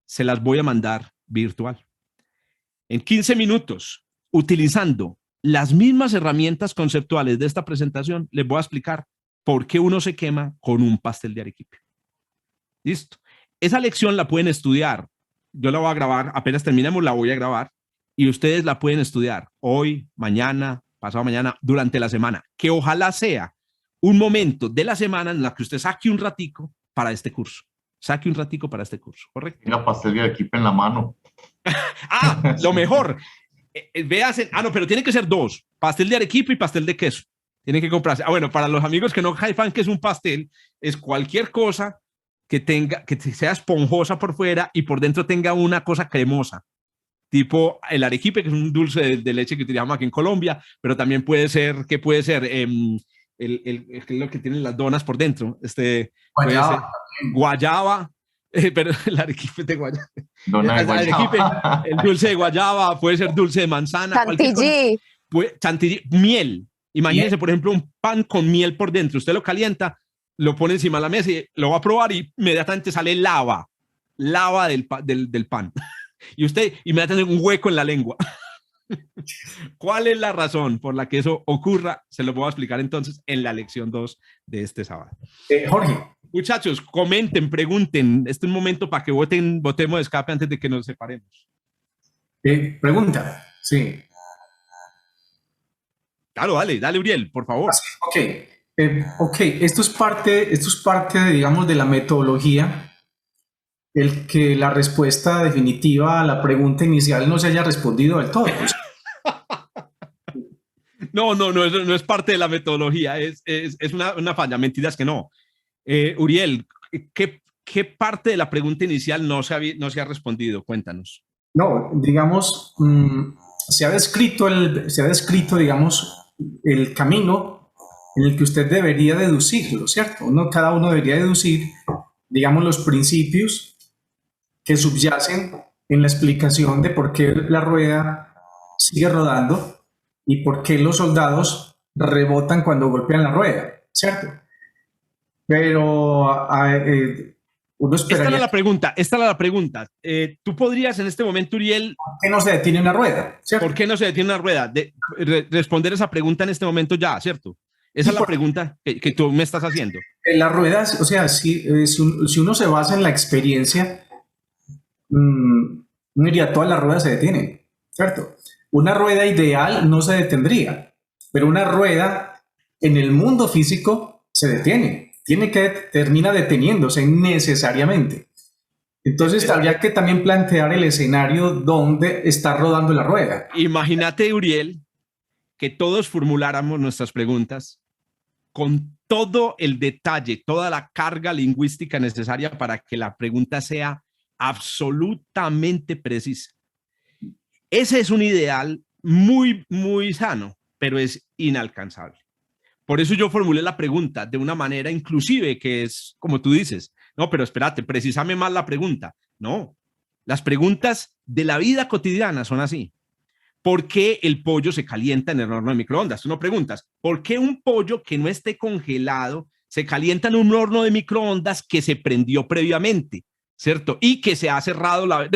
se las voy a mandar virtual. En 15 minutos, utilizando las mismas herramientas conceptuales de esta presentación, les voy a explicar por qué uno se quema con un pastel de Arequipe. Listo. Esa lección la pueden estudiar. Yo la voy a grabar, apenas terminemos la voy a grabar y ustedes la pueden estudiar hoy, mañana, pasado mañana, durante la semana, que ojalá sea un momento de la semana en la que usted saque un ratico para este curso. Saque un ratico para este curso, ¿correcto? Tenga pastel de Arequipe en la mano. Lo mejor. No, pero tiene que ser 2. Pastel de Arequipe y pastel de queso. Tienen que comprarse. Bueno, para los amigos que no saben que es un pastel, es cualquier cosa que sea esponjosa por fuera y por dentro tenga una cosa cremosa. Tipo el arequipe, que es un dulce de leche que utilizamos aquí en Colombia, pero también puede ser, ¿qué puede ser? Lo que tienen las donas por dentro. Guayaba. Guayaba, pero el arequipe de guayaba. Dona de guayaba. El dulce de guayaba, puede ser dulce de manzana. Chantilly. Chantilly, miel. Imagínense, por ejemplo, un pan con miel por dentro. Usted lo calienta, lo pone encima de la mesa y lo va a probar y inmediatamente sale lava del pan. Y usted inmediatamente un hueco en la lengua. ¿Cuál es la razón por la que eso ocurra? Se lo voy a explicar entonces en la lección 2 de este sábado. Jorge, Muchachos, comenten, pregunten. Este es un momento para que votemos de escape antes de que nos separemos. Pregunta, sí. Claro, dale, Uriel, por favor. Ok, esto es parte de, digamos, de la metodología, el que la respuesta definitiva a la pregunta inicial no se haya respondido del todo. No, eso no es parte de la metodología, es una falla, mentiras que no. Uriel, ¿qué parte de la pregunta inicial no se ha respondido? Cuéntanos. No, digamos, se ha descrito, digamos, el camino en el que usted debería deducirlo, ¿cierto? Cada uno debería deducir, digamos, los principios que subyacen en la explicación de por qué la rueda sigue rodando y por qué los soldados rebotan cuando golpean la rueda, ¿cierto? Pero uno esperaría... Esta era la pregunta. Tú podrías en este momento, Uriel... ¿Por qué no se detiene una rueda? ¿Cierto? ¿Por qué no se detiene una rueda? Responder esa pregunta en este momento ya, ¿cierto? Esa es la pregunta que tú me estás haciendo. Las ruedas, o sea, si uno se basa en la experiencia, uno diría, todas las ruedas se detienen, ¿cierto? Una rueda ideal no se detendría, pero una rueda en el mundo físico se detiene. Termina deteniéndose necesariamente. Entonces habría que también plantear el escenario donde está rodando la rueda. Imagínate, Uriel, que todos formuláramos nuestras preguntas con todo el detalle, toda la carga lingüística necesaria para que la pregunta sea absolutamente precisa. Ese es un ideal muy, muy sano, pero es inalcanzable. Por eso yo formulé la pregunta de una manera inclusive que es como tú dices, no, pero espérate, precisame más la pregunta. No, las preguntas de la vida cotidiana son así. ¿Por qué el pollo se calienta en el horno de microondas? Tú no preguntas, ¿por qué un pollo que no esté congelado se calienta en un horno de microondas que se prendió previamente? ¿Cierto? Y que se ha cerrado la...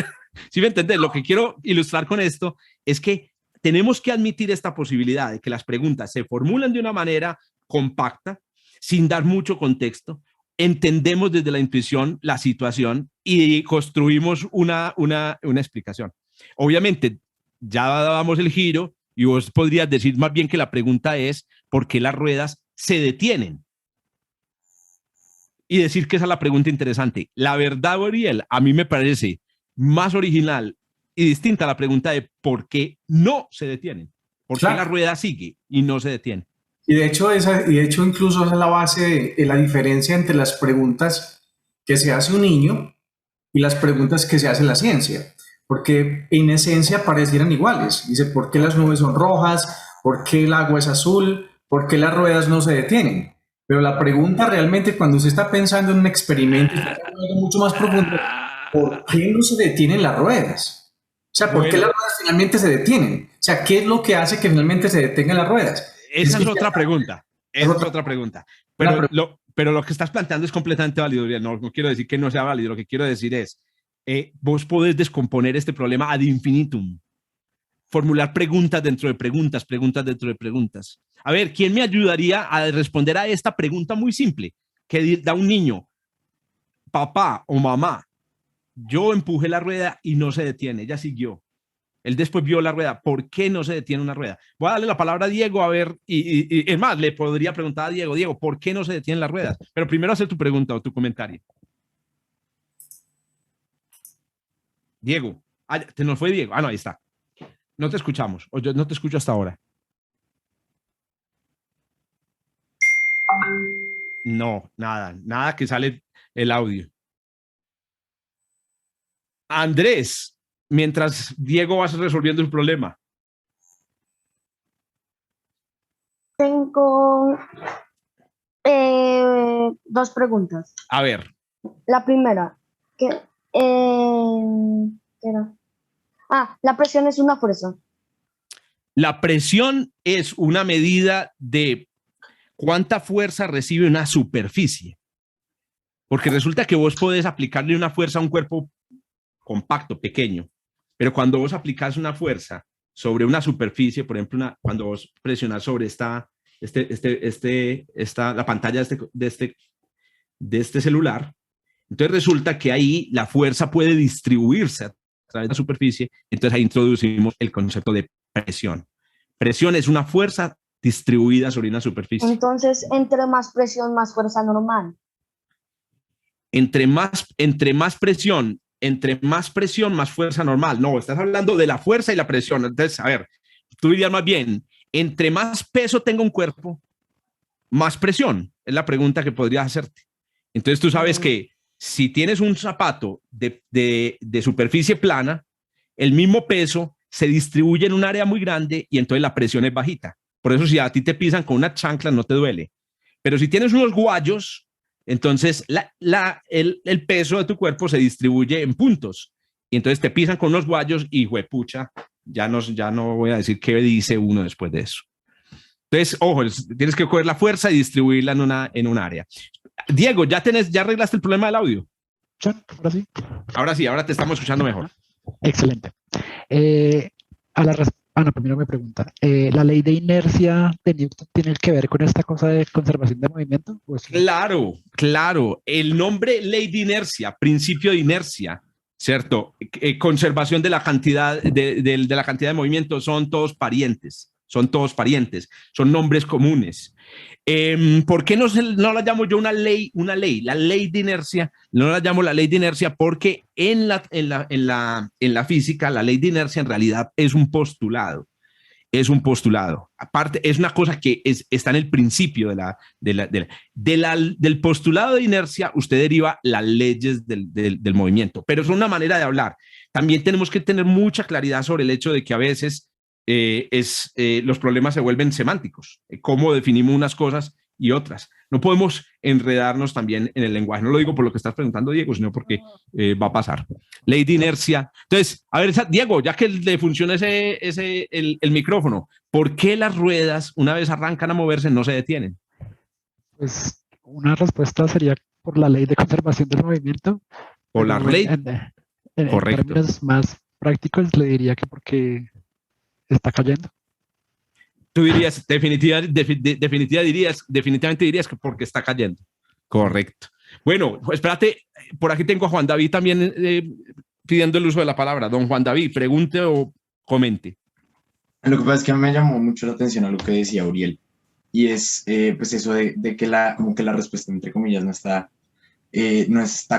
¿Sí me entiendes? Lo que quiero ilustrar con esto es que tenemos que admitir esta posibilidad de que las preguntas se formulan de una manera compacta, sin dar mucho contexto, entendemos desde la intuición la situación y construimos una explicación. Obviamente, ya damos el giro y vos podrías decir más bien que la pregunta es ¿por qué las ruedas se detienen? Y decir que esa es la pregunta interesante. La verdad, Uriel, a mí me parece más original y distinta a la pregunta de por qué no se detienen. ¿Por qué la rueda sigue y no se detiene? Y de hecho incluso esa es la base de la diferencia entre las preguntas que se hace un niño y las preguntas que se hace la ciencia. Porque en esencia parecieran iguales. Dice, ¿por qué las nubes son rojas? ¿Por qué el agua es azul? ¿Por qué las ruedas no se detienen? Pero la pregunta realmente cuando usted está pensando en un experimento, está algo mucho más profundo. ¿Por qué no se detienen las ruedas? O sea, ¿por qué las ruedas finalmente se detienen? O sea, ¿qué es lo que hace que finalmente se detengan las ruedas? Esa es otra pregunta. Esa es otra pregunta. Pero lo que estás planteando es completamente válido. No quiero decir que no sea válido. Lo que quiero decir es, vos podés descomponer este problema ad infinitum. Formular preguntas dentro de preguntas, preguntas dentro de preguntas. A ver, ¿quién me ayudaría a responder a esta pregunta muy simple que da un niño? Papá o mamá, yo empujé la rueda y no se detiene, ella siguió. Él después vio la rueda. ¿Por qué no se detiene una rueda? Voy a darle la palabra a Diego a ver, y es más, le podría preguntar a Diego, ¿por qué no se detienen las ruedas? Pero primero hacer tu pregunta o tu comentario. Diego, te nos fue Diego. No, ahí está. No te escuchamos, o yo no te escucho hasta ahora. No, nada que sale el audio. Andrés, mientras Diego va resolviendo el problema. Tengo dos preguntas. A ver. La primera, ¿qué era? La presión es una fuerza. La presión es una medida de cuánta fuerza recibe una superficie. Porque resulta que vos podés aplicarle una fuerza a un cuerpo compacto, pequeño, pero cuando vos aplicás una fuerza sobre una superficie, por ejemplo, cuando vos presionás sobre la pantalla de este de este celular. Entonces resulta que ahí la fuerza puede distribuirse a través de la superficie. Entonces ahí introducimos el concepto de presión. Presión es una fuerza distribuida sobre una superficie. Entonces, entre más presión, más fuerza normal. Entre más presión, más fuerza normal. No, estás hablando de la fuerza y la presión. Entonces, a ver, tú dirías más bien, entre más peso tenga un cuerpo, más presión. Es la pregunta que podrías hacerte. Entonces tú sabes que si tienes un zapato de superficie plana, el mismo peso se distribuye en un área muy grande y entonces la presión es bajita. Por eso si a ti te pisan con una chancla no te duele. Pero si tienes unos guayos, entonces el peso de tu cuerpo se distribuye en puntos. Y entonces te pisan con unos guayos y huepucha, ya no voy a decir qué dice uno después de eso. Entonces, ojo, tienes que coger la fuerza y distribuirla en un área. Diego, ¿ya arreglaste el problema del audio? Ahora sí. Ahora te estamos escuchando mejor. Excelente. Primero me pregunta, ¿la ley de inercia de Newton tiene que ver con esta cosa de conservación de movimiento? Claro. El nombre ley de inercia, principio de inercia, ¿cierto? Conservación de la cantidad de la cantidad de movimiento son todos parientes, son nombres comunes. ¿Por qué no la llamo yo una ley? La ley de inercia, no la llamo la ley de inercia porque en la física la ley de inercia en realidad es un postulado. Aparte, es una cosa que está en el principio del postulado de inercia, usted deriva las leyes del movimiento, pero es una manera de hablar. También tenemos que tener mucha claridad sobre el hecho de que a veces los problemas se vuelven semánticos, cómo definimos unas cosas y otras. No podemos enredarnos también en el lenguaje. No lo digo por lo que estás preguntando, Diego, sino porque va a pasar. Ley de inercia. Entonces, a ver, Diego, ya que le funciona el micrófono, ¿por qué las ruedas, una vez arrancan a moverse, no se detienen? Pues una respuesta sería por la ley de conservación del movimiento. Por la ley. En Correcto. términos más prácticos, le diría que porque está cayendo. Tú dirías, definitivamente dirías que porque está cayendo. Correcto. Bueno, espérate, por aquí tengo a Juan David también pidiendo el uso de la palabra. Don Juan David, pregunte o comente. Lo que pasa es que me llamó mucho la atención a lo que decía Uriel, y es pues eso de que como que la respuesta, entre comillas, no está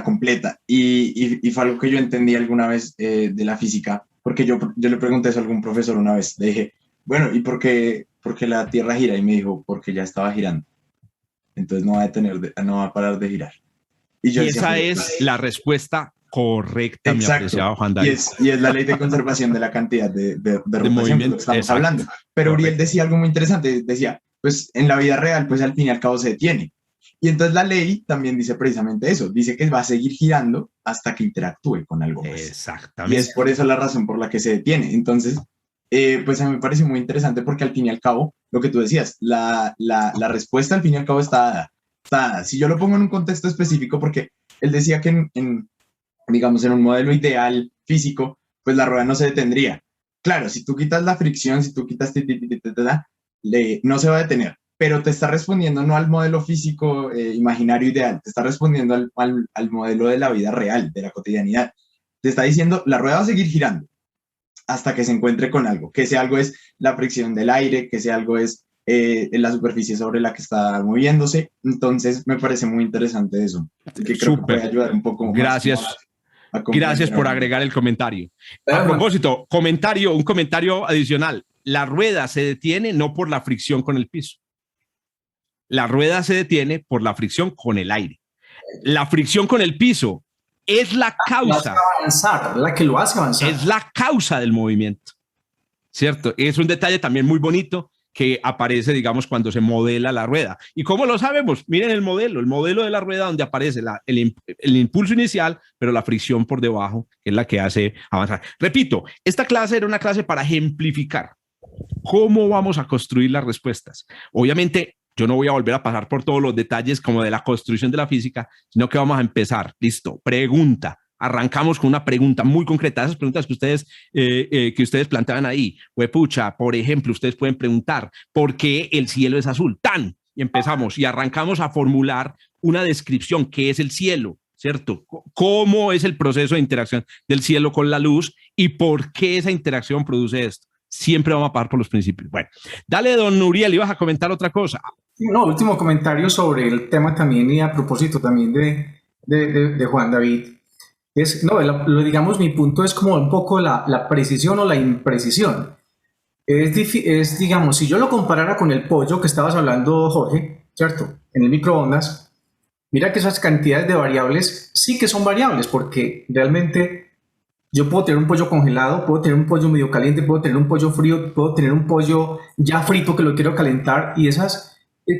completa. Y fue algo que yo entendí alguna vez de la física, porque yo le pregunté eso a algún profesor una vez. Le dije, bueno, ¿y por qué la Tierra gira? Y me dijo, porque ya estaba girando. Entonces no va a parar de girar. Y esa es la respuesta correcta, mi apreciado Juan David. Y es la ley de conservación de la cantidad de rotación de lo que estamos hablando. Pero Uriel decía algo muy interesante. Decía, pues en la vida real, pues al fin y al cabo se detiene. Y entonces la ley también dice precisamente eso. Dice que va a seguir girando hasta que interactúe con algo más. Exactamente. Y es por eso la razón por la que se detiene. Entonces, pues a mí me parece muy interesante porque al fin y al cabo, lo que tú decías, la respuesta al fin y al cabo está dada. Si yo lo pongo en un contexto específico, porque él decía que digamos, en un modelo ideal físico, pues la rueda no se detendría. Claro, si tú quitas la fricción, si tú quitas no se va a detener, pero te está respondiendo no al modelo físico imaginario ideal, te está respondiendo al modelo de la vida real, de la cotidianidad. Te está diciendo, la rueda va a seguir girando hasta que se encuentre con algo, que ese algo es la fricción del aire, que ese algo es la superficie sobre la que está moviéndose. Entonces me parece muy interesante eso, que creo que puede ayudar un poco más. Gracias por agregar el comentario. A propósito, un comentario adicional. La rueda se detiene no por la fricción con el piso. La rueda se detiene por la fricción con el aire. La fricción con el piso es la causa. La que lo hace avanzar. Es la causa del movimiento, ¿cierto? Es un detalle también muy bonito que aparece, digamos, cuando se modela la rueda. ¿Y cómo lo sabemos? Miren el modelo de la rueda donde aparece el impulso inicial, pero la fricción por debajo es la que hace avanzar. Repito, esta clase era una clase para ejemplificar cómo vamos a construir las respuestas. Obviamente, yo no voy a volver a pasar por todos los detalles como de la construcción de la física, sino que vamos a empezar. Listo, pregunta. Arrancamos con una pregunta muy concreta. Esas preguntas que ustedes planteaban ahí. Huepucha, por ejemplo, ustedes pueden preguntar ¿por qué el cielo es azul? ¡Tan! y empezamos y arrancamos a formular una descripción, qué es el cielo, ¿cierto? ¿Cómo es el proceso de interacción del cielo con la luz y por qué esa interacción produce esto? Siempre vamos a parar por los principios. Bueno, dale, don Uriel, ibas a comentar otra cosa. No, último comentario sobre el tema también y a propósito también de Juan David. No, digamos, mi punto es como un poco la precisión o la imprecisión. Digamos, si yo lo comparara con el pollo que estabas hablando, Jorge, ¿cierto? En el microondas, mira que esas cantidades de variables sí que son variables, porque realmente yo puedo tener un pollo congelado, puedo tener un pollo medio caliente, puedo tener un pollo frío, puedo tener un pollo ya frito que lo quiero calentar, y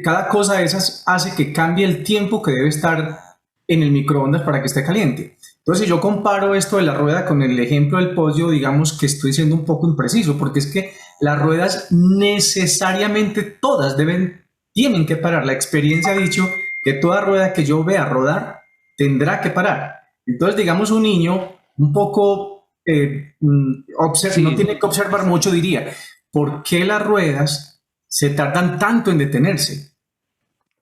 cada cosa de esas hace que cambie el tiempo que debe estar en el microondas para que esté caliente. Entonces, si yo comparo esto de la rueda con el ejemplo del pollo, digamos que estoy siendo un poco impreciso, porque es que las ruedas necesariamente todas tienen que parar. La experiencia ha dicho que toda rueda que yo vea rodar tendrá que parar. Entonces, digamos, un niño un poco no tiene que observar mucho, diría, ¿por qué las ruedas se tardan tanto en detenerse?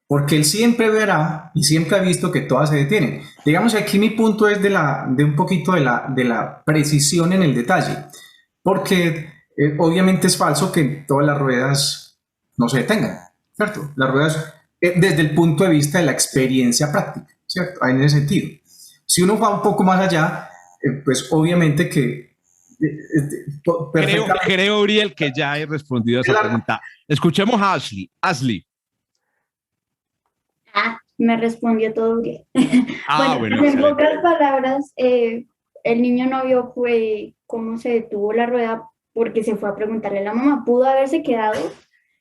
Porque él siempre verá y siempre ha visto que todas se detienen. Digamos que aquí mi punto es de un poquito de la precisión en el detalle, porque obviamente es falso que todas las ruedas no se detengan, ¿cierto? Las ruedas, desde el punto de vista de la experiencia práctica, ¿cierto? En ese sentido. Si uno va un poco más allá, pues obviamente que... Creo, Uriel, que ya he respondido a esa pregunta. Escuchemos a Ashley. Ashley. Me respondió todo bien. Bueno, en pocas palabras, el niño no vio cómo se detuvo la rueda porque se fue a preguntarle a la mamá. Pudo haberse quedado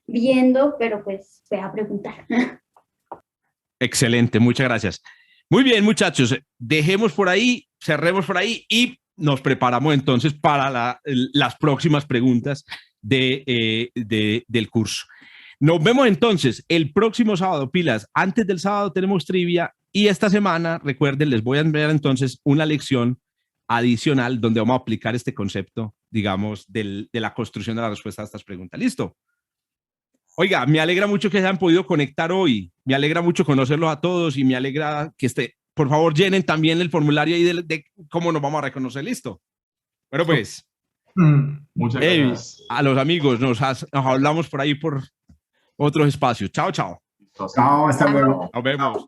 viendo, pero pues fue a preguntar. Excelente, muchas gracias. Muy bien, muchachos, dejemos por ahí, cerremos por ahí y nos preparamos entonces para las próximas preguntas del curso. Nos vemos entonces el próximo sábado, pilas. Antes del sábado tenemos trivia y esta semana, recuerden, les voy a enviar entonces una lección adicional donde vamos a aplicar este concepto, digamos, de la construcción de la respuesta a estas preguntas. ¿Listo? Oiga, me alegra mucho que se hayan podido conectar hoy. Me alegra mucho conocerlos a todos y me alegra que por favor, llenen también el formulario ahí de cómo nos vamos a reconocer. ¿Listo? Bueno, pues. Muchas gracias. A los amigos, nos hablamos por ahí por otros espacios. Chao, chao. Chao, hasta luego. Nos vemos.